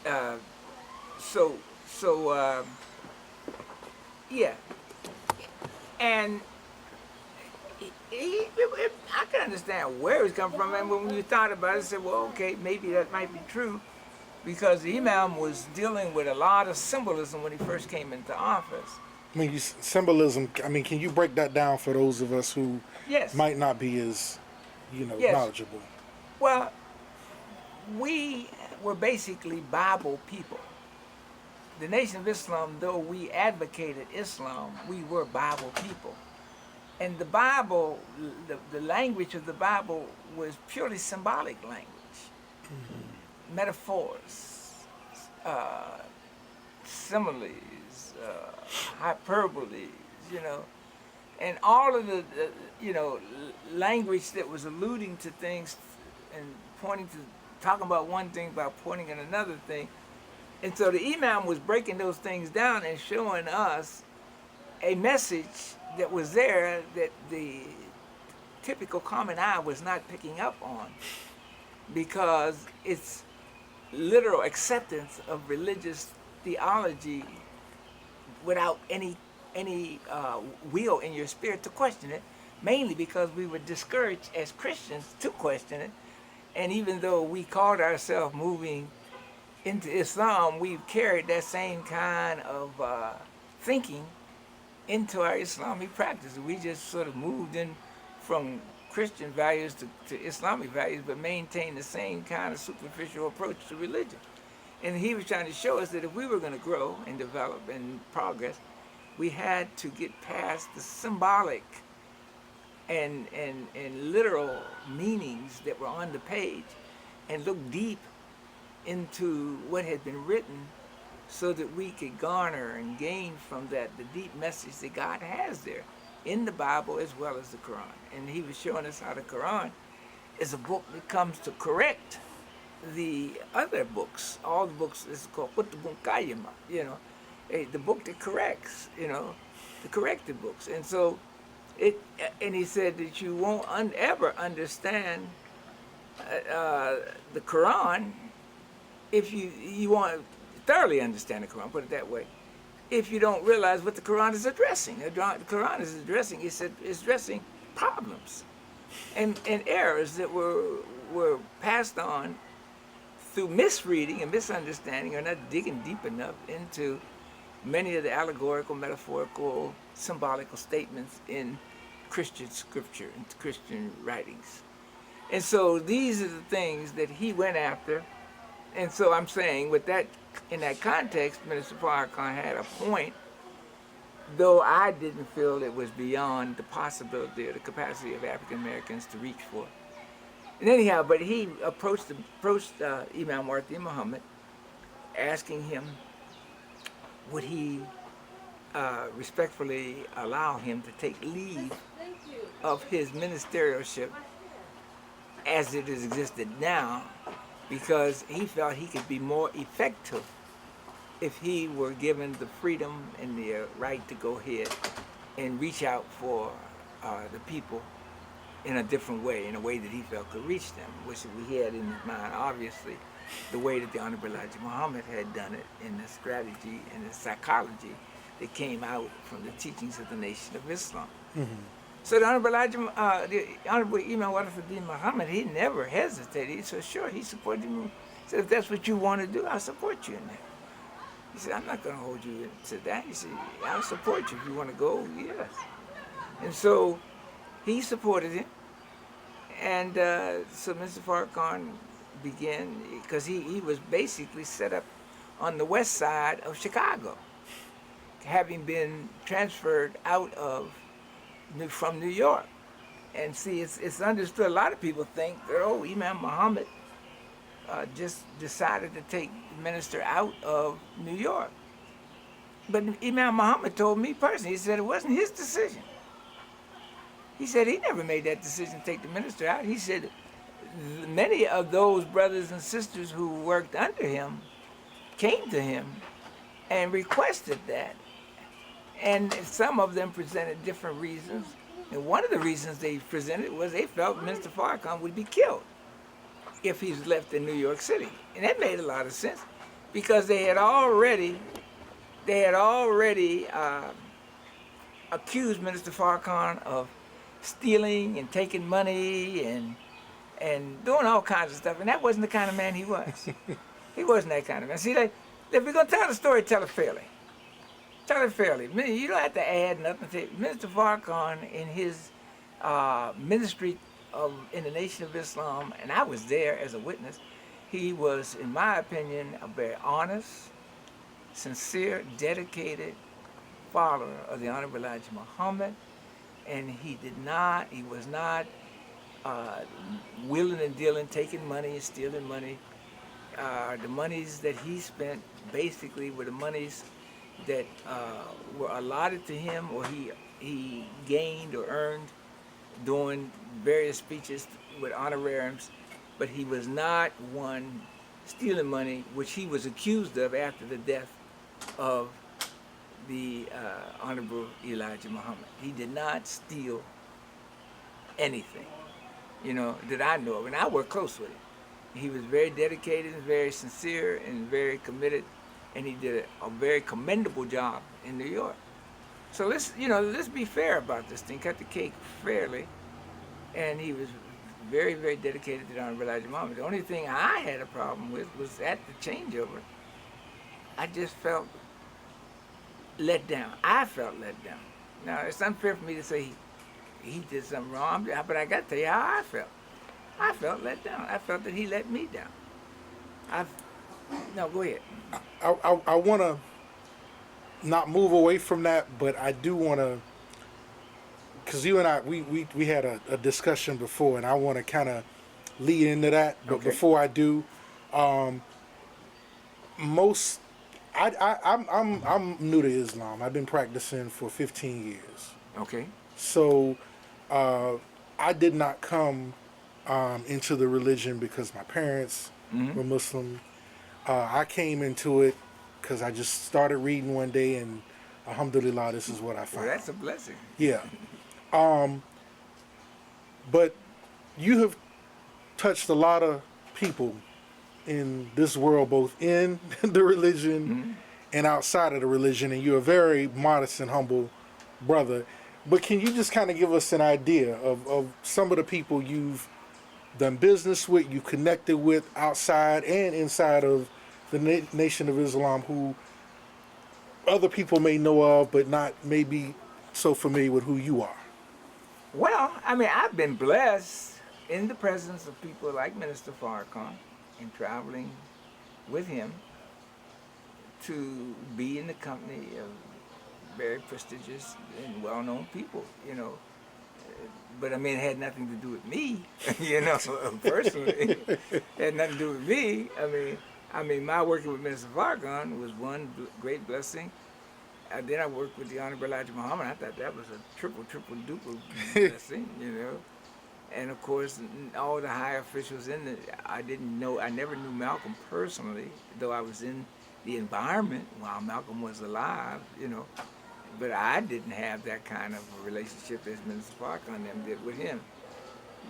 Uh, so yeah, and I can understand where it's coming from. And when you thought about it, I said, well, okay, maybe that might be true, because the imam was dealing with a lot of symbolism when he first came into office. I mean, symbolism. I mean, can you break that down for those of us who Yes. might not be as, Yes. knowledgeable? Well, we were basically Bible people. The Nation of Islam, though we advocated Islam, we were Bible people. And the Bible, the language of the Bible was purely symbolic language. Metaphors, similes, hyperboles, and all of the language that was alluding to things and talking about one thing by pointing at another thing. And so the imam was breaking those things down and showing us a message that was there that the typical common eye was not picking up on, because it's literal acceptance of religious theology without any will in your spirit to question it, mainly because we were discouraged as Christians to question it. And even though we called ourselves moving into Islam, we've carried that same kind of thinking into our Islamic practice. We just sort of moved in from Christian values to Islamic values, but maintained the same kind of superficial approach to religion. And he was trying to show us that if we were going to grow and develop and progress, we had to get past the symbolic and literal meanings that were on the page and look deep into what had been written, so that we could garner and gain from that the deep message that God has there in the Bible as well as the Quran. And he was showing us how the Quran is a book that comes to correct the other books. All the books is called Qayyimah, the book that corrects, the corrected books. And so and he said that you won't ever understand the Quran if you want thoroughly understand the Quran, put it that way, if you don't realize what the Quran is addressing. The Quran is addressing problems and errors that were passed on through misreading and misunderstanding, or not digging deep enough into many of the allegorical, metaphorical, symbolical statements in Christian scripture and Christian writings. And so these are the things that he went after. And so I'm saying, with that, in that context, Minister Farrakhan had a point, though I didn't feel it was beyond the possibility or the capacity of African Americans to reach for. And anyhow, but he approached Imam Warthi Muhammad, asking him would he respectfully allow him to take leave of his ministerialship as it has existed now, because he felt he could be more effective if he were given the freedom and the right to go ahead and reach out for the people in a different way, in a way that he felt could reach them, which he had in his mind, obviously, the way that the Honorable Elijah Muhammad had done it, in the strategy and the psychology that came out from the teachings of the Nation of Islam. Mm-hmm. So the Honorable Imam Warthi Muhammad, he never hesitated. He said, sure, he supported me. He said, if that's what you want to do, I'll support you in that. He said, I'm not going to hold you to that. He said, I'll support you if you want to go, yes. And so he supported him. And so Mr. Farrakhan began, because he was basically set up on the west side of Chicago, having been transferred out of from New York. And see, it's understood. A lot of people think that, oh, Imam Muhammad just decided to take the minister out of New York. But Imam Muhammad told me personally, he said it wasn't his decision. He said he never made that decision to take the minister out. He said many of those brothers and sisters who worked under him came to him and requested that. And some of them presented different reasons. And one of the reasons they presented was they felt Minister Farrakhan would be killed if he's left in New York City. And that made a lot of sense because they had already accused Minister Farrakhan of stealing and taking money and doing all kinds of stuff. And that wasn't the kind of man he was. He wasn't that kind of man. See, if we're going to tell the story, tell it fairly. Tell it fairly. You don't have to add nothing to it. Minister Farrakhan in his ministry in the Nation of Islam, and I was there as a witness, he was, in my opinion, a very honest, sincere, dedicated follower of the Honorable Elijah Muhammad, and he was not wheeling and dealing, taking money and stealing money. The monies that he spent basically were the monies that were allotted to him or he gained or earned doing various speeches with honorariums, but he was not one stealing money, which he was accused of after the death of the Honorable Elijah Muhammad. He did not steal anything, that I know of, and I worked close with him. He was very dedicated and very sincere and very committed, and he did a very commendable job in New York. So let's be fair about this thing, cut the cake fairly, and he was very, very dedicated to the Honorable Elijah Muhammad. The only thing I had a problem with was at the changeover, I just felt let down. I felt let down. Now, it's unfair for me to say he did something wrong, but I got to tell you how I felt. I felt let down. I felt that he let me down. No, go ahead. I want to not move away from that, but I do want to, because you and I, we had a discussion before, and I want to kind of lead into that. But Okay. before I do, I'm new to Islam. I've been practicing for 15 years. Okay. So I did not come into the religion because my parents were Muslim. I came into it because I just started reading one day, and alhamdulillah, this is what I found. Well, that's a blessing. Yeah. But you have touched a lot of people in this world, both in the religion and outside of the religion, and you're a very modest and humble brother. But can you just kind of give us an idea of some of the people you've done business with, you connected with outside and inside of the Nation of Islam, who other people may know of, but not maybe so familiar with who you are? Well, I mean, I've been blessed in the presence of people like Minister Farrakhan and traveling with him to be in the company of very prestigious and well-known people, But I mean, it had nothing to do with me, personally. It had nothing to do with me. I mean, my working with Minister Farrakhan was one great blessing. Then I worked with the Honorable Elijah Muhammad. I thought that was a triple duper blessing, And of course, all the high officials I never knew Malcolm personally, though I was in the environment while Malcolm was alive, But I didn't have that kind of a relationship as Minister Farrakhan and them did with him.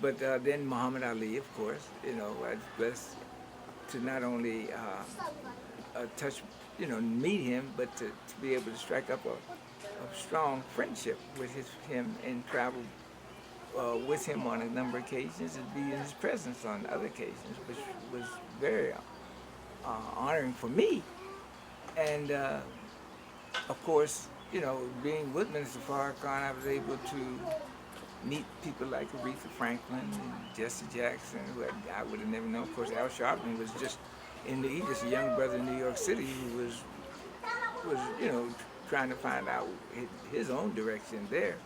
But then Muhammad Ali, of course, I was blessed to not only touch, meet him, but to be able to strike up a strong friendship with him and travel with him on a number of occasions and be in his presence on other occasions, which was very honoring for me. And of course, being with Minister Farrakhan, I was able to meet people like Aretha Franklin and Jesse Jackson, who I would have never known. Of course, Al Sharpton was just a young brother in New York City who was trying to find out his own direction there.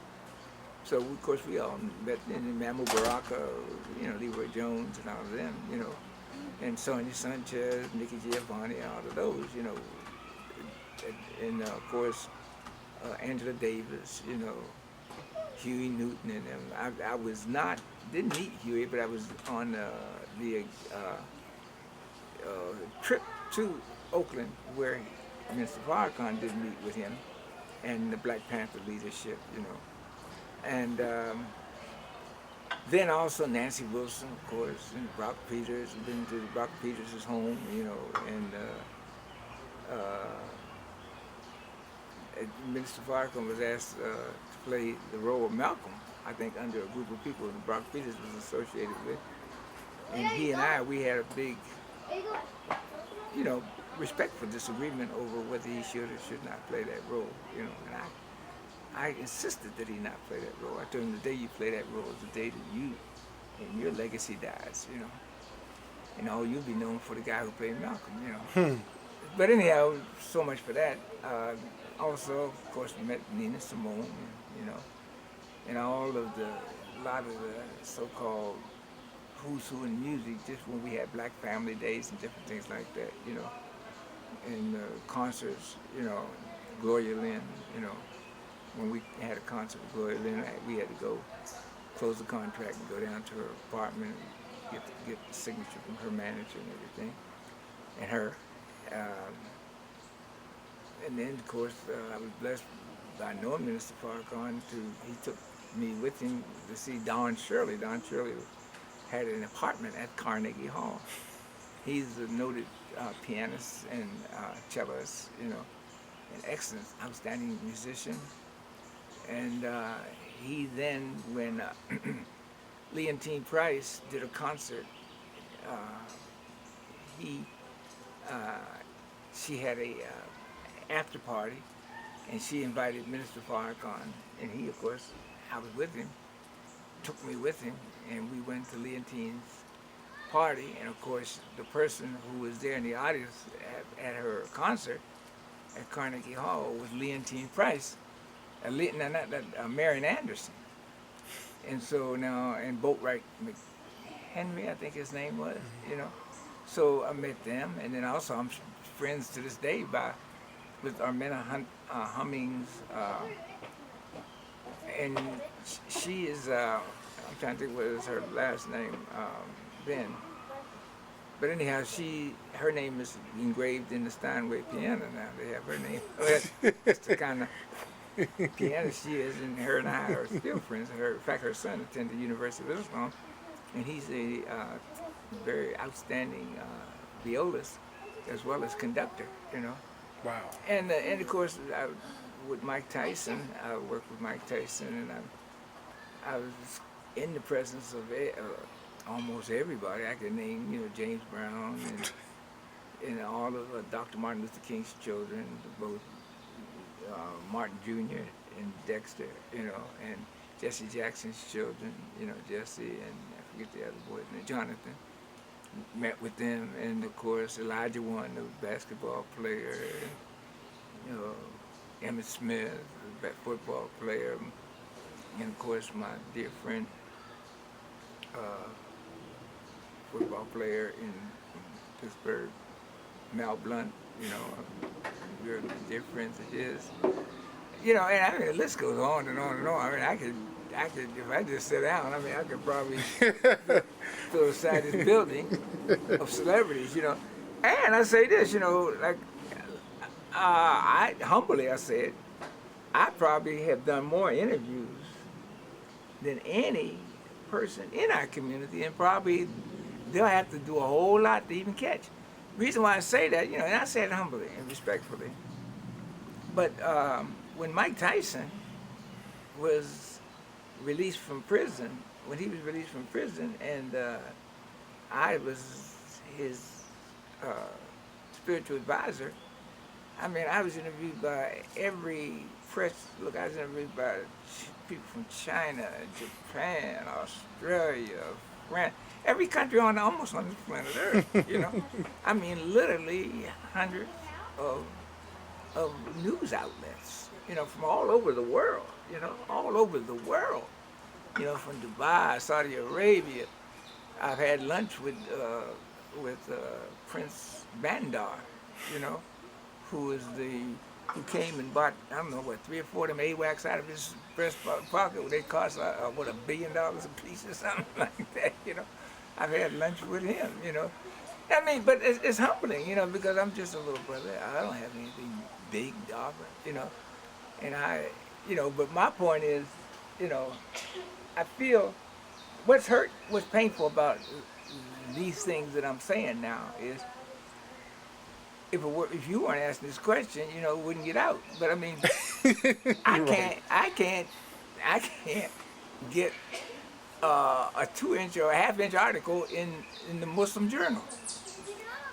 So of course we all met in Mamu Baraka, Leroy Jones and all of them, and Sonia Sanchez, Nikki Giovanni, all of those, and of course Angela Davis, Huey Newton and them. I was not, didn't meet Huey, but I was on the trip to Oakland where Minister Farrakhan did meet with him and the Black Panther leadership, And then also Nancy Wilson, of course, and Brock Peters. Been to Brock Peters' home, and Minister Farrakhan was asked to play the role of Malcolm, I think, under a group of people that Brock Peters was associated with. And he and we had a big, respectful disagreement over whether he should or should not play that role, and I insisted that he not play that role. I told him the day you play that role is the day that you and your legacy dies, And all you'll be known for the guy who played Malcolm, But anyhow, so much for that. Also, of course, we met Nina Simone, and a lot of the so-called who's who in music, just when we had Black Family Days and different things like that, and concerts, Gloria Lynn, when we had a concert with Gloria Lynn, we had to go close the contract and go down to her apartment and get the signature from her manager and everything, and her. And then, of course, I was blessed by knowing Minister Farrakhan. He took me with him to see Don Shirley. Don Shirley had an apartment at Carnegie Hall. He's a noted pianist and cellist, an excellent, outstanding musician. And he then, when Leontine Price did a concert, she had a after party, and she invited Minister Farrakhan, and he, of course, I was with him, took me with him, and we went to Leontine's party, and of course, the person who was there in the audience at her concert at Carnegie Hall was Leontine Price, Marion Anderson. And so now, and Boatwright McHenry, I think his name was, So I met them, and then also I'm friends to this day with Armena Hummings, and she is, I'm trying to think what is her last name, Ben. But anyhow, her name is engraved in the Steinway piano now. They have her name. That's the kind of pianist she is, and her and I are still friends. In fact, her son attended the University of Islam, and he's a very outstanding violist as well as conductor, Wow. And of course, with Mike Tyson, I worked with Mike Tyson, and I was in the presence of almost everybody. I could name, James Brown and all of Dr. Martin Luther King's children, both Martin Jr. and Dexter, and Jesse Jackson's children, Jesse and I forget the other boys, and Jonathan. Met with them, and of course Elijah One, the basketball player, Emmett Smith, the football player, and of course my dear friend, football player in Pittsburgh, Mal Blunt. We're dear friends of his. And I mean the list goes on and on and on. I mean I could, if I just sit down, I could probably throw aside this building of celebrities, And I say this, like, I said, I probably have done more interviews than any person in our community, and probably they'll have to do a whole lot to even catch. Reason why I say that, and I say it humbly and respectfully, but when Mike Tyson was released from prison, when he was released from prison, and I was his spiritual advisor, I mean, I was interviewed by every press. Look, I was interviewed by people from China, Japan, Australia, France, every country almost on this planet Earth, I mean, literally hundreds of of news outlets, from all over the world, all over the world, from Dubai, Saudi Arabia. I've had lunch with Prince Bandar, you know, who is who came and bought, I don't know what, 3 or 4 of them AWACS out of his breast pocket. They cost what, $1 billion a piece or something like that. I've had lunch with him. I mean, but it's humbling, because I'm just a little brother. I don't have anything big to offer. And but my point is, I feel what's painful about these things that I'm saying now is, if you weren't asking this question, it wouldn't get out. But I mean, I can't get a 2-inch or a half-inch article in the Muslim Journal.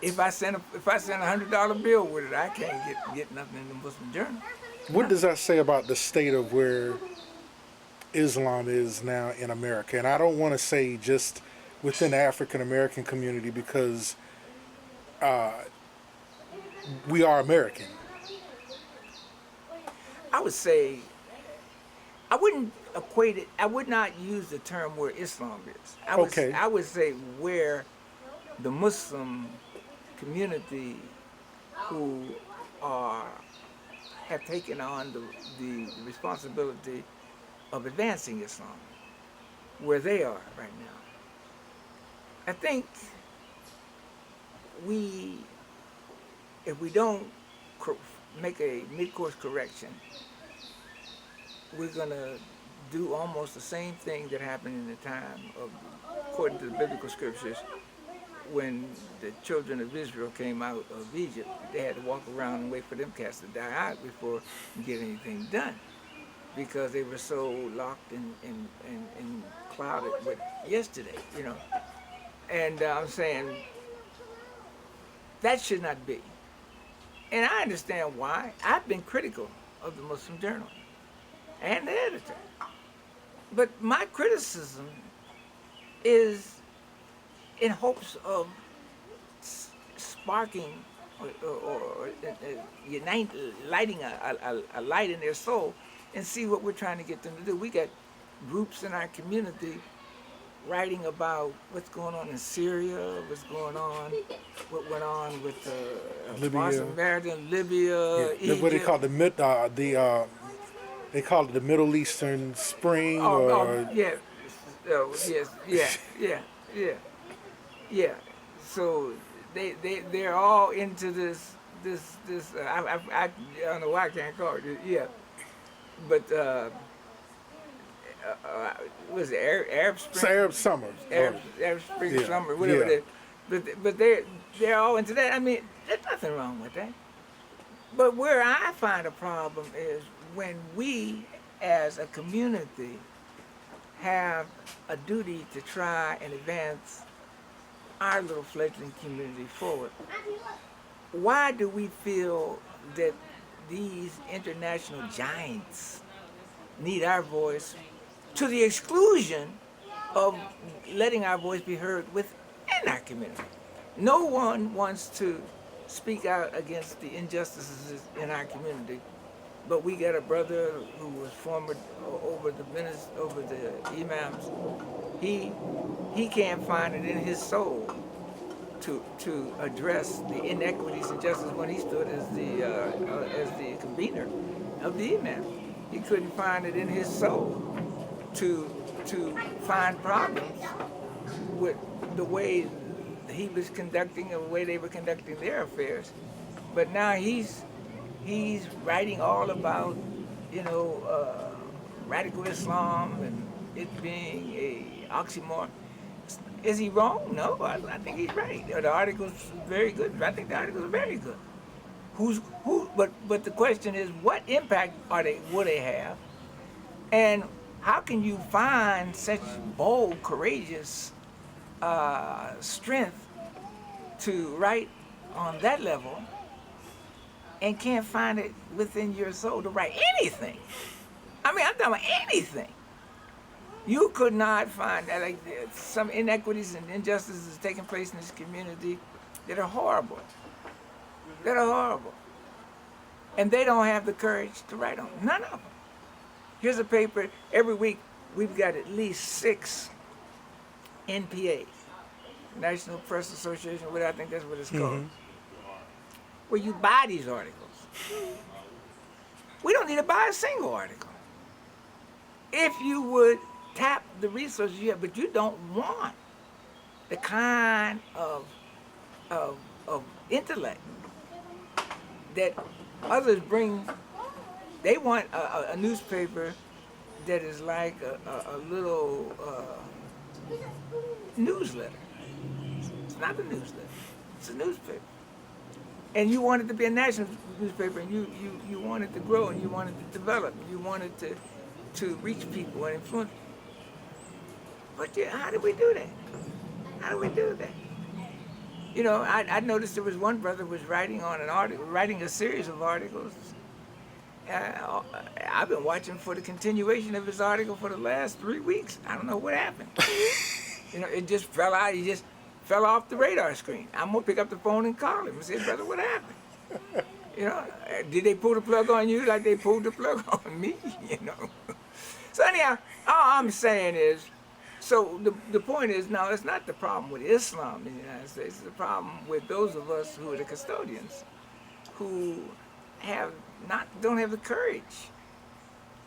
If I send a $100 bill with it, I can't get nothing in the Muslim Journal. What does that say about the state of where Islam is now in America? And I don't want to say just within the African American community, because we are American. I would say, I wouldn't equate it, I would not use the term where Islam is. I would say where the Muslim community who have taken on the responsibility of advancing Islam, where they are right now. I think if we don't make a mid-course correction, we're going to do almost the same thing that happened in the time of, according to the biblical scriptures, when the children of Israel came out of Egypt. They had to walk around and wait for them cats to die out before you get anything done, because they were so locked and clouded with yesterday, And I'm saying that should not be. And I understand why. I've been critical of the Muslim Journal and the editor. But my criticism is in hopes of sparking or lighting a light in their soul and see what we're trying to get them to do. We got groups in our community writing about what's going on in Syria, what went on with Libya, Egypt. What they call they call it the Middle Eastern Spring. Yeah. So they're all into this. I don't know why I can't call it. Yeah, but was it Arab Spring? It's Arab Summer. Arab Spring, Summer, whatever it is. But they're all into that. I mean, there's nothing wrong with that. But where I find a problem is when we, as a community, have a duty to try and advance our little fledgling community forward. Why do we feel that these international giants need our voice to the exclusion of letting our voice be heard within our community? No one wants to speak out against the injustices in our community, but we got a brother who was former over the imams. He can't find it in his soul to address the inequities and justice when he stood as the convener of the imam. He couldn't find it in his soul to find problems with the way he was conducting and the way they were conducting their affairs. But now he's writing all about radical Islam and it being a oxymoron. Is he wrong? No, I think he's right. The article's very good. I think the article's very good. But the question is, what impact would they have? And how can you find such bold, courageous strength to write on that level and can't find it within your soul to write anything? I mean, I'm talking about anything. You could not find that, like, some inequities and injustices taking place in this community that are horrible. And they don't have the courage to write on them. None of them. Here's a paper. Every week, we've got at least 6 NPAs, National Press Association, I think that's what it's called, where you buy these articles. We don't need to buy a single article. If you would tap the resources you have, but you don't want the kind of intellect that others bring. They want a newspaper that is like a little newsletter. It's not a newsletter. It's a newspaper. And you want it to be a national newspaper, and you want it to grow, and you want it to develop, and you want it to reach people and influence. But yeah, how do we do that? How do we do that? You know, I noticed there was one brother was writing on an article, writing a series of articles. I've been watching for the continuation of his article for the last 3 weeks. I don't know what happened. You know, it just fell out. He just fell off the radar screen. I'm gonna pick up the phone and call him and say, brother, what happened? You know, did they pull the plug on you like they pulled the plug on me? You know. So anyhow, all I'm saying is, so the point is, no, it's not the problem with Islam in the United States. It's the problem with those of us who are the custodians, who don't have the courage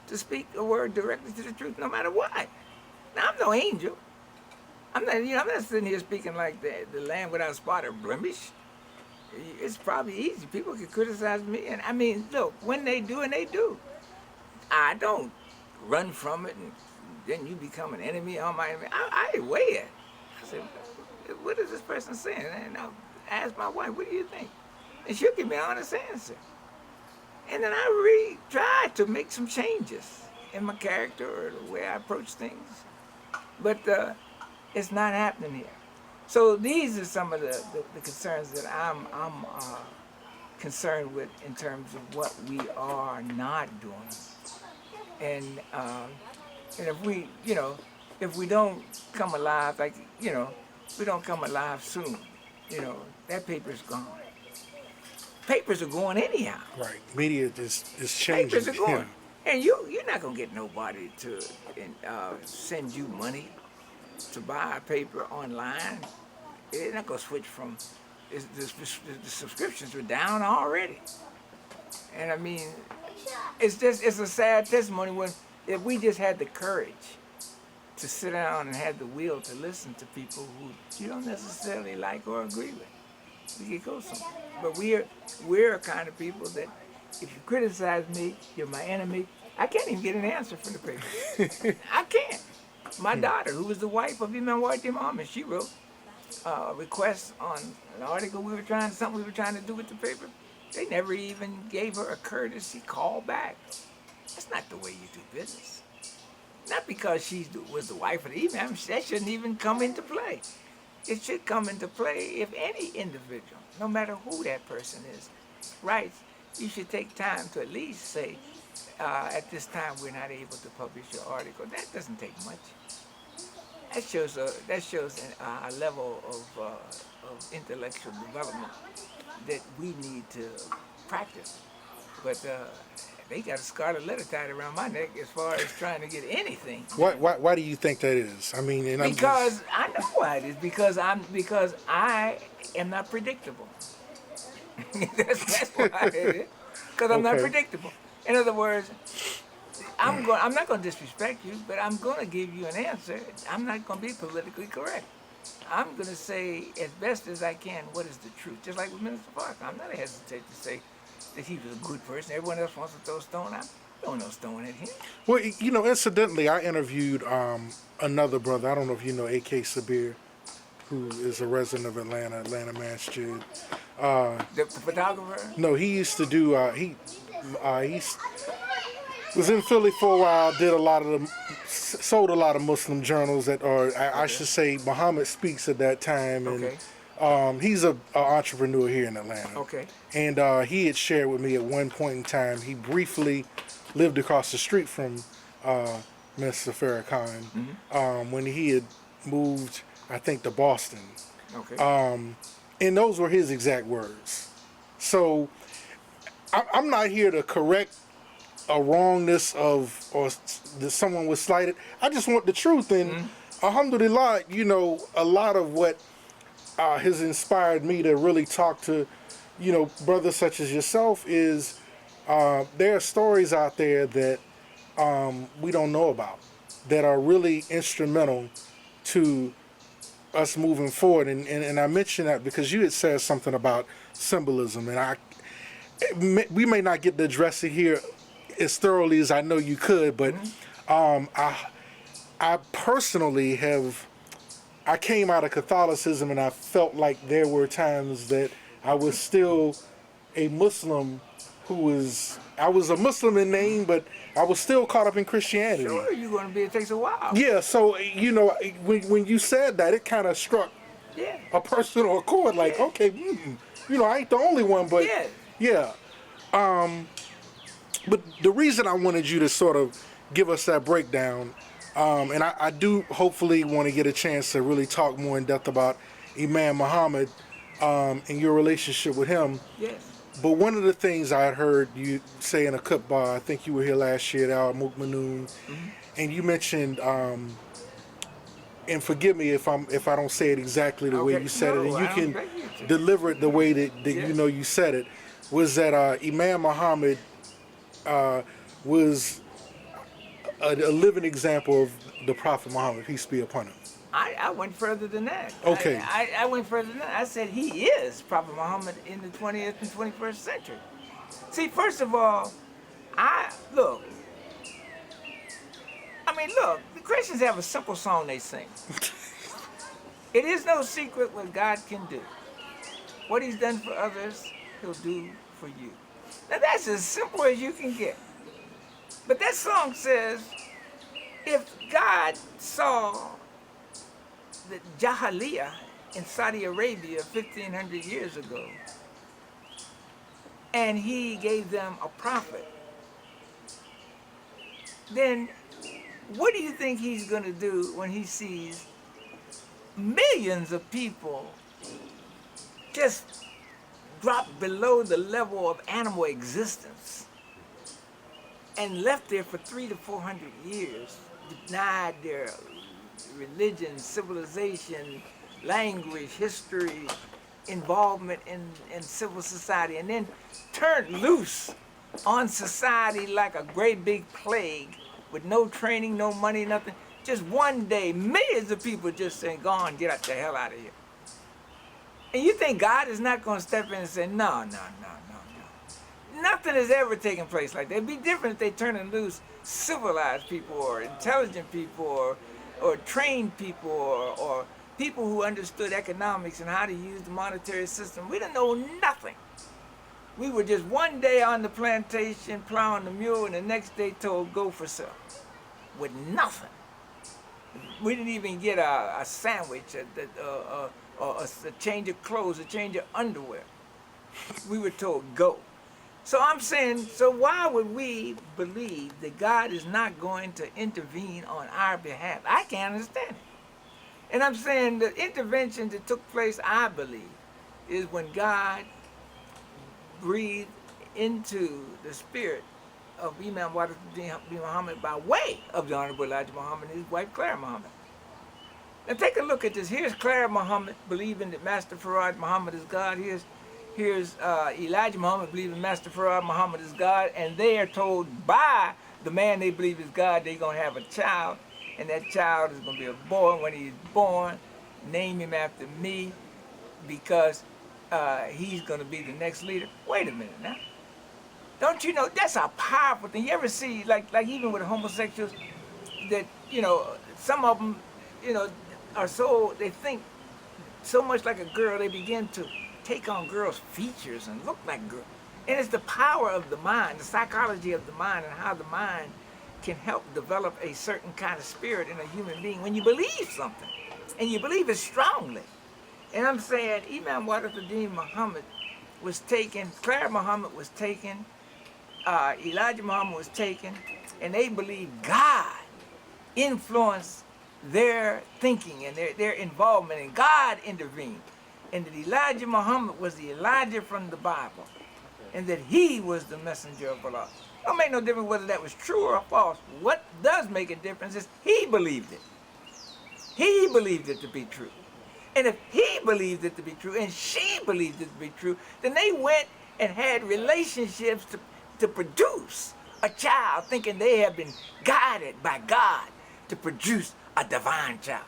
to speak a word directly to the truth, no matter what. Now, I'm no angel. I'm not sitting here speaking like the Lamb without spot or blemish. It's probably easy. People can criticize me, and I mean, look, when they do, and they do, I don't run from it, and then you become an enemy on my enemy. I weigh it. I said, what is this person saying? And I asked my wife, what do you think? And she'll give me an honest answer. And then I really tried to make some changes in my character or the way I approach things. But it's not happening here. So these are some of the concerns that I'm concerned with in terms of what we are not doing. And if we don't come alive, we don't come alive soon, that paper's gone. Papers are going anyhow. Right. Media is changing. Papers are going. Yeah. And you're not going to get nobody to send you money to buy a paper online. They're not going to switch from, the subscriptions are down already. And I mean, it's a sad testimony if we just had the courage to sit down and had the will to listen to people who you don't necessarily like or agree with. We could go somewhere. But we're a kind of people that if you criticize me, you're my enemy. I can't even get an answer from the paper. I can't. My daughter, who was the wife of Imam Siddeeq, she wrote a request on an article something we were trying to do with the paper. They never even gave her a courtesy call back. That's not the way you do business. Not because she was the wife of the Imam. That shouldn't even come into play. It should come into play if any individual, no matter who that person is, writes, you should take time to at least say, at this time we're not able to publish your article. That doesn't take much. That shows a level of intellectual development that we need to practice. But they got a scarlet letter tied around my neck as far as trying to get anything. Why do you think that is? I mean, because I know why it is. Because I am not predictable. that's why it is. Because I'm not predictable. In other words, I'm not going to disrespect you, but I'm going to give you an answer. I'm not going to be politically correct. I'm going to say as best as I can what is the truth. Just like with Minister Parker, I'm not hesitate to say that he was a good person. Everyone else wants to throw stone at. Throw no stone at him. Well, incidentally, I interviewed another brother. I don't know if you know A.K. Sabir, who is a resident of Atlanta Masjid. The photographer? No, he used to do. He was in Philly for a while. Sold a lot of Muslim journals I should say, Muhammad Speaks at that time, and he's an entrepreneur here in Atlanta. Okay. And he had shared with me at one point in time, he briefly lived across the street from Mr. Farrakhan when he had moved, I think, to Boston. Okay. And those were his exact words. So I'm not here to correct a wrongness of or that someone was slighted. I just want the truth, and alhamdulillah, a lot of what has inspired me to really talk to, brothers such as yourself is there are stories out there that we don't know about that are really instrumental to us moving forward. And I mention that because you had said something about symbolism, and we may not get to address it here as thoroughly as I know you could, but I personally I came out of Catholicism, and I felt like there were times that I was still a Muslim I was a Muslim in name, but I was still caught up in Christianity. Sure, you're going to be. It takes a while. Yeah, so when you said that, it kind of struck a personal chord. Like, okay, I ain't the only one, but yeah. But the reason I wanted you to sort of give us that breakdown, and I do hopefully want to get a chance to really talk more in depth about Imam Muhammad and your relationship with him. Yes. But one of the things I had heard you say in a khutbah, I think you were here last year at Al Mukminoon, and you mentioned, and forgive me if I don't say it exactly the way you said it, and you can deliver it the way that you said it, was that Imam Muhammad was a living example of the Prophet Muhammad, peace be upon him. I went further than that. Okay. I went further than that. I said he is Prophet Muhammad in the 20th and 21st century. See, first of all, look, the Christians have a simple song they sing. It is no secret what God can do. What he's done for others, he'll do for you. Now that's as simple as you can get. But that song says, if God saw the Jahiliyyah in Saudi Arabia 1,500 years ago, and he gave them a prophet, then what do you think he's going to do when he sees millions of people just drop below the level of animal existence and left there for 300 to 400 years, denied their religion, civilization, language, history, involvement in civil society, and then turned loose on society like a great big plague with no training, no money, nothing. Just one day, millions of people just saying, go on, get the hell out of here. And you think God is not going to step in and say, no. Nothing has ever taken place like that. It'd be different if they turn loose civilized people or intelligent people or trained people or people who understood economics and how to use the monetary system. We didn't know nothing. We were just one day on the plantation plowing the mule, and the next day told go for sale with nothing. We didn't even get a sandwich, a change of clothes, a change of underwear. We were told go. So I'm saying, so why would we believe that God is not going to intervene on our behalf? I can't understand it. And I'm saying the intervention that took place, I believe, is when God breathed into the spirit of Imam Muhammad by way of the Honorable Elijah Muhammad and his wife Clara Muhammad. Now take a look at this. Here's Clara Muhammad believing that Master Farad Muhammad is God. Here's Elijah Muhammad believing Master Farad Muhammad is God, and they are told by the man they believe is God they're going to have a child, and that child is going to be a boy. When he's born, name him after me because he's going to be the next leader. Wait a minute now. Don't you know that's a powerful thing? You ever see, like even with homosexuals, that, some of them, are so, they think so much like a girl, they begin to take on girls' features and look like girls. And it's the power of the mind, the psychology of the mind, and how the mind can help develop a certain kind of spirit in a human being when you believe something, and you believe it strongly. And I'm saying Imam Wadafuddin Muhammad was taken, Clara Muhammad was taken, Elijah Muhammad was taken, and they believed God influenced their thinking and their involvement, and God intervened. And that Elijah Muhammad was the Elijah from the Bible. and that he was the messenger of Allah. Don't make no difference whether that was true or false. What does make a difference is he believed it. He believed it to be true. And if he believed it to be true and she believed it to be true, then they went and had relationships to produce a child, thinking they have been guided by God to produce a divine child.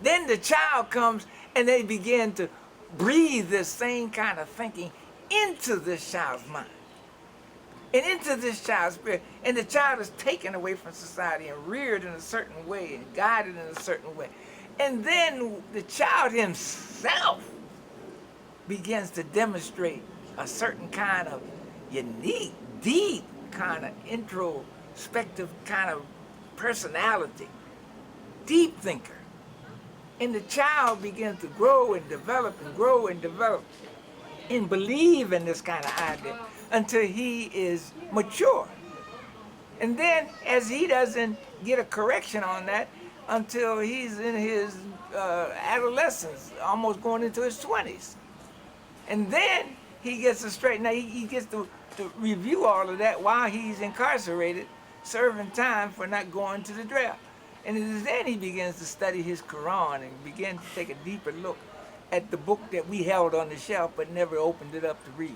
Then the child comes and they begin to breathe this same kind of thinking into this child's mind and into this child's spirit. And the child is taken away from society and reared in a certain way and guided in a certain way. And then the child himself begins to demonstrate a certain kind of unique, deep kind of introspective kind of personality, deep thinker. And the child begins to grow and develop and grow and develop and believe in this kind of idea until he is mature. And then as he doesn't get a correction on that until he's in his adolescence, almost going into his 20s. And then he gets a straight, now he gets to review all of that while he's incarcerated, serving time for not going to the draft. And it is then he begins to study his Quran and begin to take a deeper look at the book that we held on the shelf but never opened it up to read.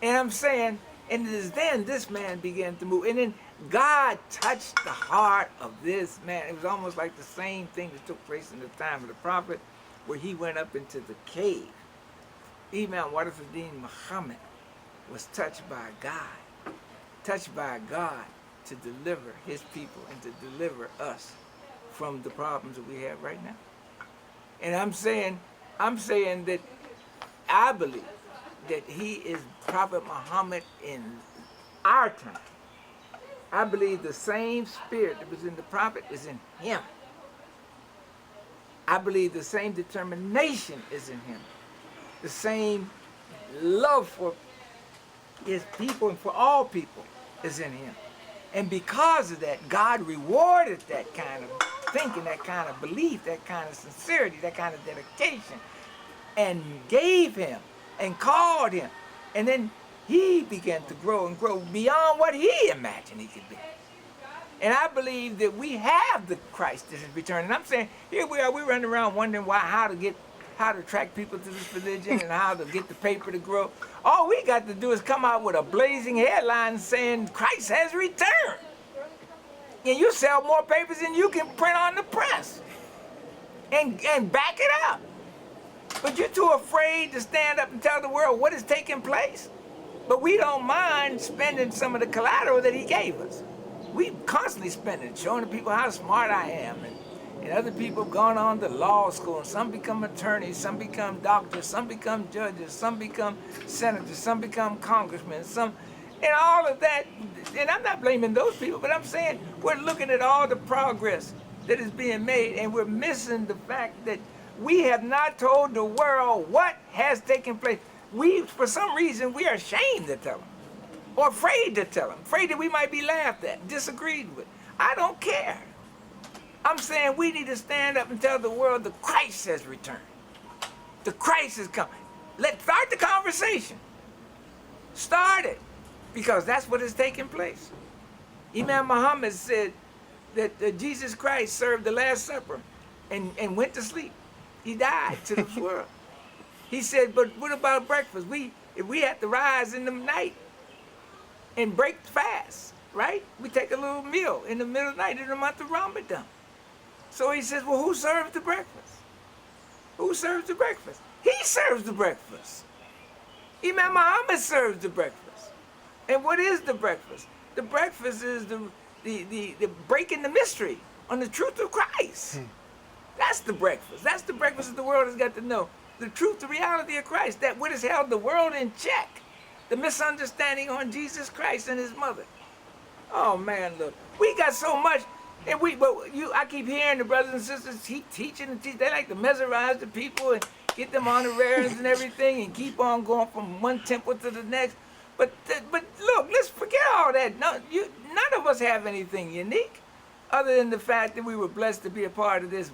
And I'm saying, and it is then this man began to move. And then God touched the heart of this man. It was almost like the same thing that took place in the time of the prophet, where he went up into the cave. Imam Muhammad was touched by God to deliver his people and to deliver us from the problems that we have right now. And I'm saying that I believe that he is Prophet Muhammad in our time. I believe the same spirit that was in the prophet is in him. I believe the same determination is in him. The same love for his people and for all people is in him. And because of that, God rewarded that kind of thinking, that kind of belief, that kind of sincerity, that kind of dedication, and gave him and called him. And then he began to grow and grow beyond what he imagined he could be. And I believe that we have the Christ that is returning. And I'm saying, here we are, we running around wondering how to attract people to this religion and how to get the paper to grow. All we got to do is come out with a blazing headline saying Christ has returned. And you sell more papers than you can print on the press. And back it up. But you're too afraid to stand up and tell the world what is taking place. But we don't mind spending some of the collateral that he gave us. We constantly spend it, showing the people how smart I am. And other people have gone on to law school. And some become attorneys, some become doctors, some become judges, some become senators, some become congressmen, and all of that. And I'm not blaming those people, but I'm saying we're looking at all the progress that is being made, and we're missing the fact that we have not told the world what has taken place. For some reason, we are ashamed to tell them, or afraid to tell them, afraid that we might be laughed at, disagreed with. I don't care. I'm saying we need to stand up and tell the world the Christ has returned. The Christ is coming. Let's start the conversation. Start it, because that's what is taking place. Imam Muhammad said that Jesus Christ served the Last Supper and went to sleep. He died to this world. He said, but what about breakfast? If we have to rise in the night and break fast, right? We take a little meal in the middle of the night in the month of Ramadan. So he says, well, who serves the breakfast? Who serves the breakfast? He serves the breakfast. Imam Muhammad serves the breakfast. And what is the breakfast? The breakfast is the breaking the mystery on the truth of Christ. That's the breakfast. That's the breakfast that the world has got to know. The truth, the reality of Christ, that what has held the world in check, the misunderstanding on Jesus Christ and his mother. Oh man, look, we got so much, and I keep hearing the brothers and sisters keep teaching and teach. They like to mesmerize the people and get them honoraries and everything, and keep on going from one temple to the next. But look, let's forget all that. No, none of us have anything unique, other than the fact that we were blessed to be a part of this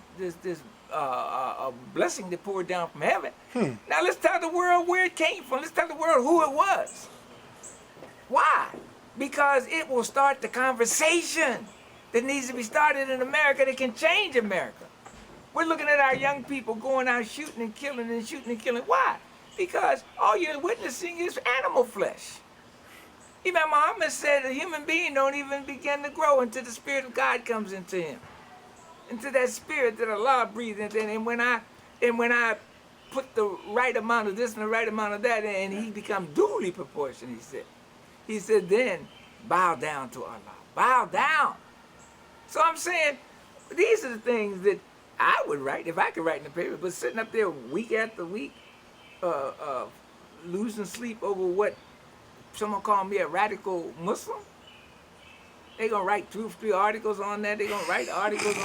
blessing that poured down from heaven. Now let's tell the world where it came from. Let's tell the world who it was. Why? Because it will start the conversation that needs to be started in America that can change America. We're looking at our young people going out shooting and killing and shooting and killing. Why? Because all you're witnessing is animal flesh. Imam Muhammad said a human being don't even begin to grow until the Spirit of God comes into him. Into that spirit that Allah breathed into him. And when I put the right amount of this and the right amount of that, and he becomes duly proportioned, he said. He said, then bow down to Allah. Bow down. So I'm saying, these are the things that I would write if I could write in the paper, but sitting up there week after week, losing sleep over what someone called me a radical Muslim. They're gonna write 2 or 3 articles on that. They're gonna write articles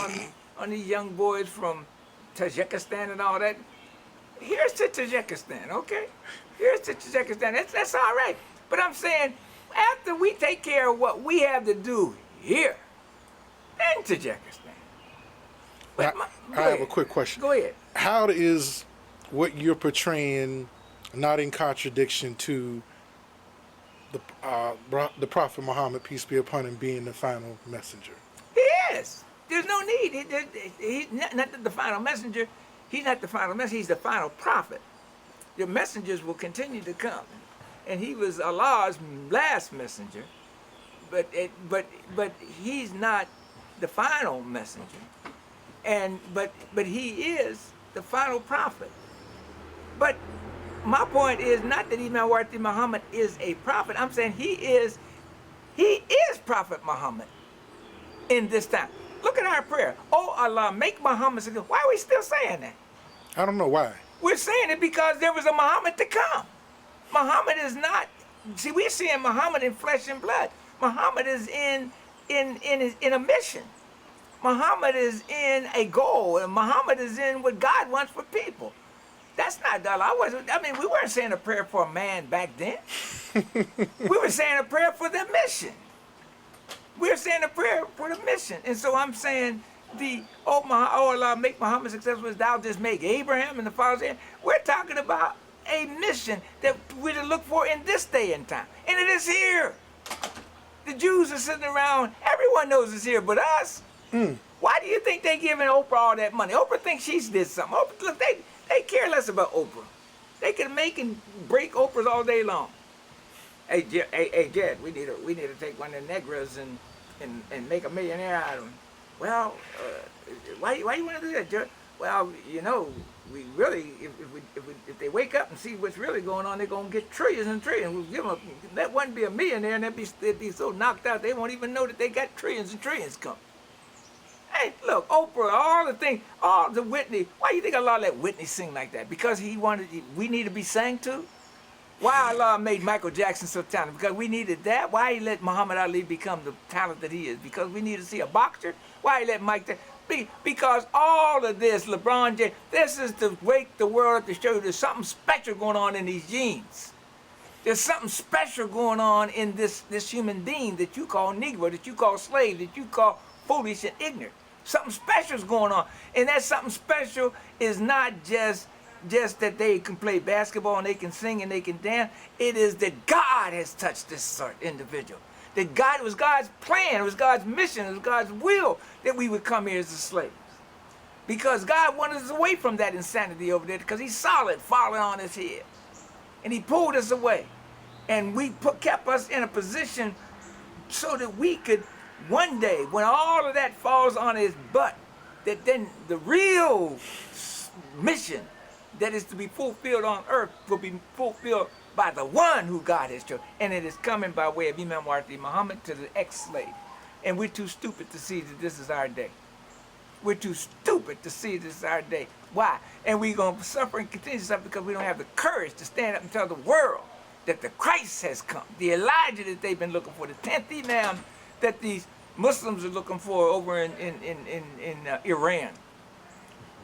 on these young boys from Tajikistan and all that. Here's to Tajikistan, okay? Here's to Tajikistan. That's all right. But I'm saying, after we take care of what we have to do here, then Tajikistan. But I have a quick question. Go ahead. How is what you're portraying not in contradiction to the Prophet Muhammad, peace be upon him, being the final messenger? He is. There's no need. He's not the final messenger. He's not the final messenger. He's the final prophet. The messengers will continue to come, and he was Allah's last messenger. But he's not the final messenger. But he is the final prophet. But my point is not that Imam Muhammad is a prophet. I'm saying he is Prophet Muhammad in this time. Look at our prayer. Oh Allah, make Muhammad successful. Why are we still saying that? I don't know why. We're saying it because there was a Muhammad to come. Muhammad is not. See, we're seeing Muhammad in flesh and blood. Muhammad is in a mission. Muhammad is in a goal, and Muhammad is in what God wants for people. That's not Allah. We weren't saying a prayer for a man back then. We were saying a prayer for the mission. We were saying a prayer for the mission. And so I'm saying oh Allah, make Muhammad successful as thou just make Abraham and the fathers. We're talking about a mission that we're to look for in this day and time. And it is here. The Jews are sitting around. Everyone knows it's here but us. Why do you think they giving Oprah all that money? Oprah thinks she did something. Oprah, look, they care less about Oprah. They can make and break Oprahs all day long. Hey, Jed, we need to take one of the negras and make a millionaire out of them. Well, why you want to do that, Jed? Well, we really, if they wake up and see what's really going on, they're gonna get trillions and trillions. We'll give them that wouldn't be a millionaire, and they'd be so knocked out they won't even know that they got trillions and trillions coming. Hey, look, Oprah, all the things, all the Whitney. Why you think Allah let Whitney sing like that? Because we need to be sang to? Why Allah made Michael Jackson so talented? Because we needed that? Why he let Muhammad Ali become the talent that he is? Because we need to see a boxer? Why he let Mike... Because all of this, LeBron James, this is to wake the world up to show you there's something special going on in these genes. There's something special going on in this human being that you call Negro, that you call slave, that you call foolish and ignorant. Something special is going on. And that something special is not just that they can play basketball and they can sing and they can dance. It is that God has touched this sort of individual. That God, it was God's plan, it was God's mission, it was God's will that we would come here as slaves. Because God wanted us away from that insanity over there because he saw it falling on his head. And he pulled us away. And kept us in a position so that we could one day, when all of that falls on his butt, that then the real mission that is to be fulfilled on earth will be fulfilled by the one who God has chosen. And it is coming by way of Imam Muhammad to the ex-slave. And we're too stupid to see that this is our day. We're too stupid to see this is our day. Why? And we're going to suffer and continue to suffer because we don't have the courage to stand up and tell the world that the Christ has come. The Elijah that they've been looking for. The 10th Imam that these Muslims are looking for over in Iran.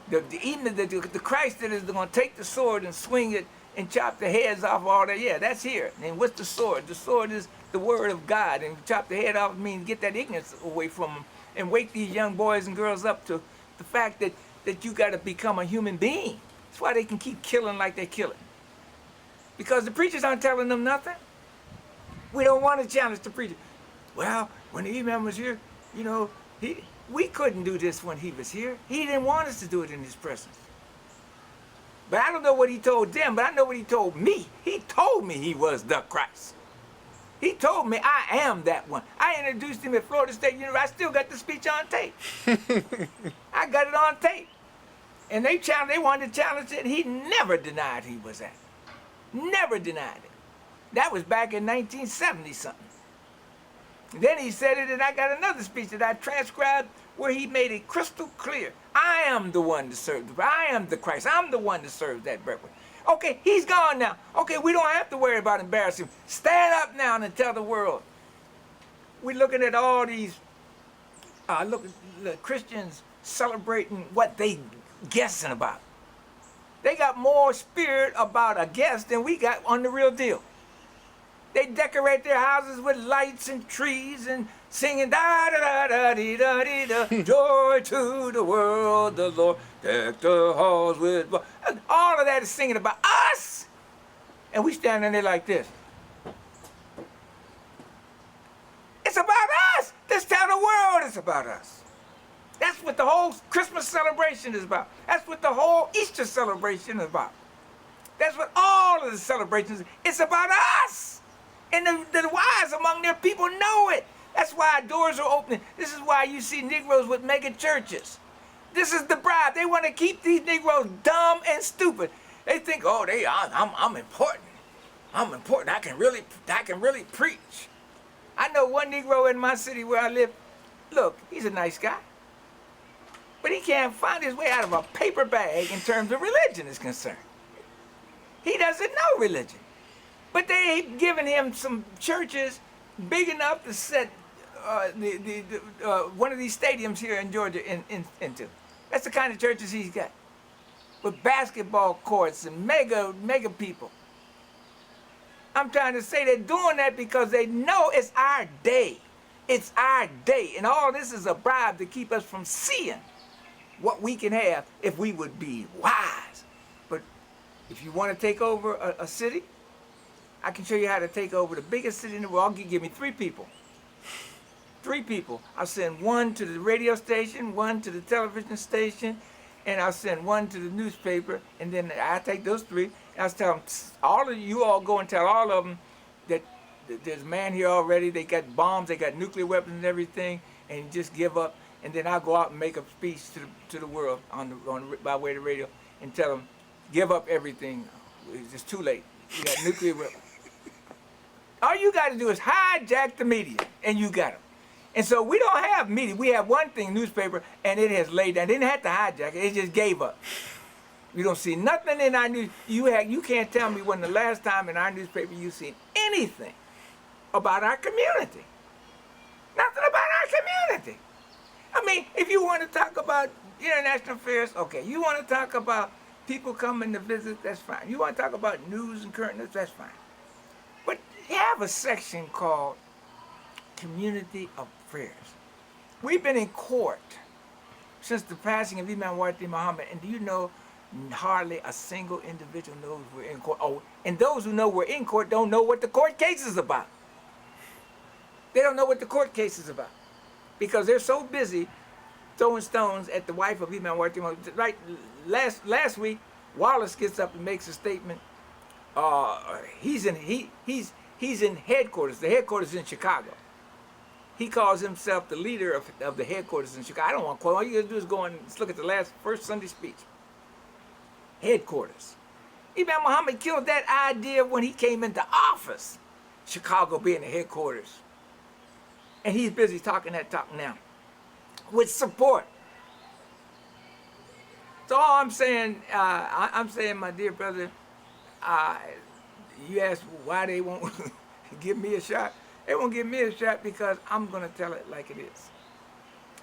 The Christ that is going to take the sword and swing it and chop the heads off all that. Yeah, that's here. And what's the sword? The sword is the word of God. And chop the head off means get that ignorance away from them and wake these young boys and girls up to the fact that you got to become a human being. That's why they can keep killing like they're killing. Because the preachers aren't telling them nothing. We don't want to challenge the preacher. Well, when the Imam was here, you know, we couldn't do this when he was here. He didn't want us to do it in his presence. But I don't know what he told them, but I know what he told me. He told me he was the Christ. He told me I am that one. I introduced him at Florida State University. I still got the speech on tape. I got it on tape. And they wanted to challenge it. He never denied he was that. Never denied it. That was back in 1970 something. Then he said it, and I got another speech that I transcribed where he made it crystal clear. I am the one to serve. I am the Christ. I'm the one to serve that bread. Okay, he's gone now. Okay, we don't have to worry about embarrassing him. Stand up now and tell the world. We're looking at all these Christians celebrating what they guessing about. They got more spirit about a guess than we got on the real deal. They decorate their houses with lights and trees and singing da da da da dee da dee da. Joy to the world, the Lord decked the halls with. All of that is singing about us, and we standing there like this. It's about us. Let's tell the world it's about us. That's what the whole Christmas celebration is about. That's what the whole Easter celebration is about. That's what all of the celebrations. It's about us. And the wise among their people know it. That's why doors are opening. This is why you see Negroes with mega churches. This is the bribe. They want to keep these Negroes dumb and stupid. They think, oh, I'm important. I'm important. I can really preach. I know one Negro in my city where I live. Look, he's a nice guy, but he can't find his way out of a paper bag in terms of religion is concerned. He doesn't know religion. But they ain't giving him some churches big enough to set one of these stadiums here in Georgia into. That's the kind of churches he's got. With basketball courts and mega people. I'm trying to say they're doing that because they know it's our day. It's our day. And all this is a bribe to keep us from seeing what we can have if we would be wise. But if you want to take over a city, I can show you how to take over the biggest city in the world. Give me 3 people. 3 people. I'll send one to the radio station, one to the television station, and I'll send one to the newspaper. And then I take those 3, and I'll tell them, all of you all go and tell all of them that there's a man here already. They got bombs, they got nuclear weapons and everything, and just give up. And then I'll go out and make a speech to the world by way of the radio and tell them, give up everything. It's just too late. You got nuclear weapons. All you got to do is hijack the media, and you got them. And so we don't have media. We have one thing, newspaper, and it has laid down. They didn't have to hijack it. It just gave up. We don't see nothing in our news. You can't tell me when the last time in our newspaper you seen anything about our community. Nothing about our community. I mean, if you want to talk about international affairs, okay. You want to talk about people coming to visit, that's fine. You want to talk about news and current news, that's fine. But you have a section called Community Affairs. We've been in court since the passing of Imam Muhammad, and do you know hardly a single individual knows we're in court. Oh, and those who know we're in court don't know what the court case is about. They don't know what the court case is about because they're so busy throwing stones at the wife of Imam Muhammad. Right, last week, Wallace gets up and makes a statement. He's in headquarters. The headquarters is in Chicago. He calls himself the leader of the headquarters in Chicago. I don't want to quote. All you got to do is go and look at the first Sunday speech. Headquarters. Imam Muhammad killed that idea when he came into office. Chicago being the headquarters. And he's busy talking that talk now. With support. So all I'm saying, my dear brother, you asked why they won't give me a shot. They won't give me a shot because I'm going to tell it like it is.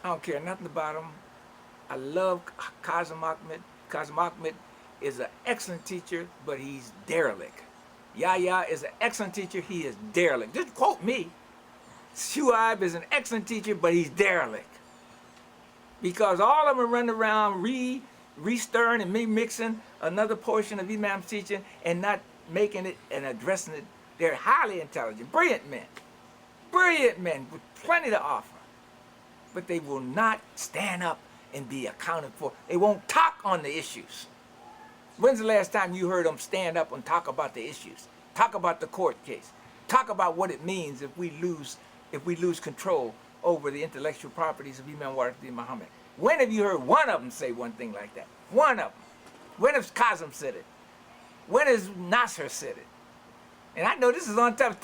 I don't care nothing about them. I love Kazim Ahmed. Kazim Ahmed is an excellent teacher, but he's derelict. Yahya is an excellent teacher. He is derelict. Just quote me. Shuaib is an excellent teacher, but he's derelict. Because all of them are running around re-stirring and mixing another portion of Imam's teaching and not making it and addressing it They're highly intelligent, brilliant men with plenty to offer. But they will not stand up and be accounted for. They won't talk on the issues. When's the last time you heard them stand up and talk about the issues? Talk about the court case. Talk about what it means if we lose control over the intellectual properties of Imam Muhammad. When have you heard one of them say one thing like that? One of them. When has Kazim said it? When has Nasser said it? And I know this is on top.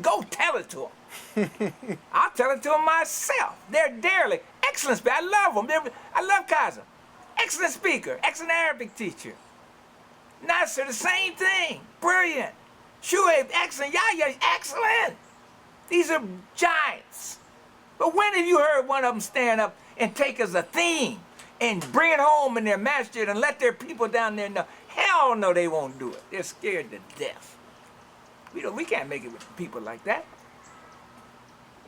Go tell it to them. I'll tell it to them myself. They're dearly excellent speakers. I love them. I love Kazim. Excellent speaker. Excellent Arabic teacher. Nasser, the same thing. Brilliant. Shuaib, excellent. Yahya, excellent. These are giants. But when have you heard one of them stand up and take as a theme and bring it home in their masjid and let their people down there know? Hell no, they won't do it. They're scared to death. We can't make it with people like that.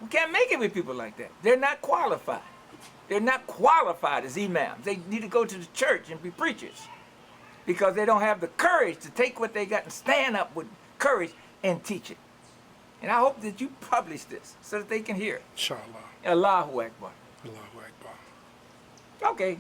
We can't make it with people like that. They're not qualified. They're not qualified as imams. They need to go to the church and be preachers because they don't have the courage to take what they got and stand up with courage and teach it. And I hope that you publish this so that they can hear it. Inshallah. Allahu Akbar. Allahu Akbar. Okay.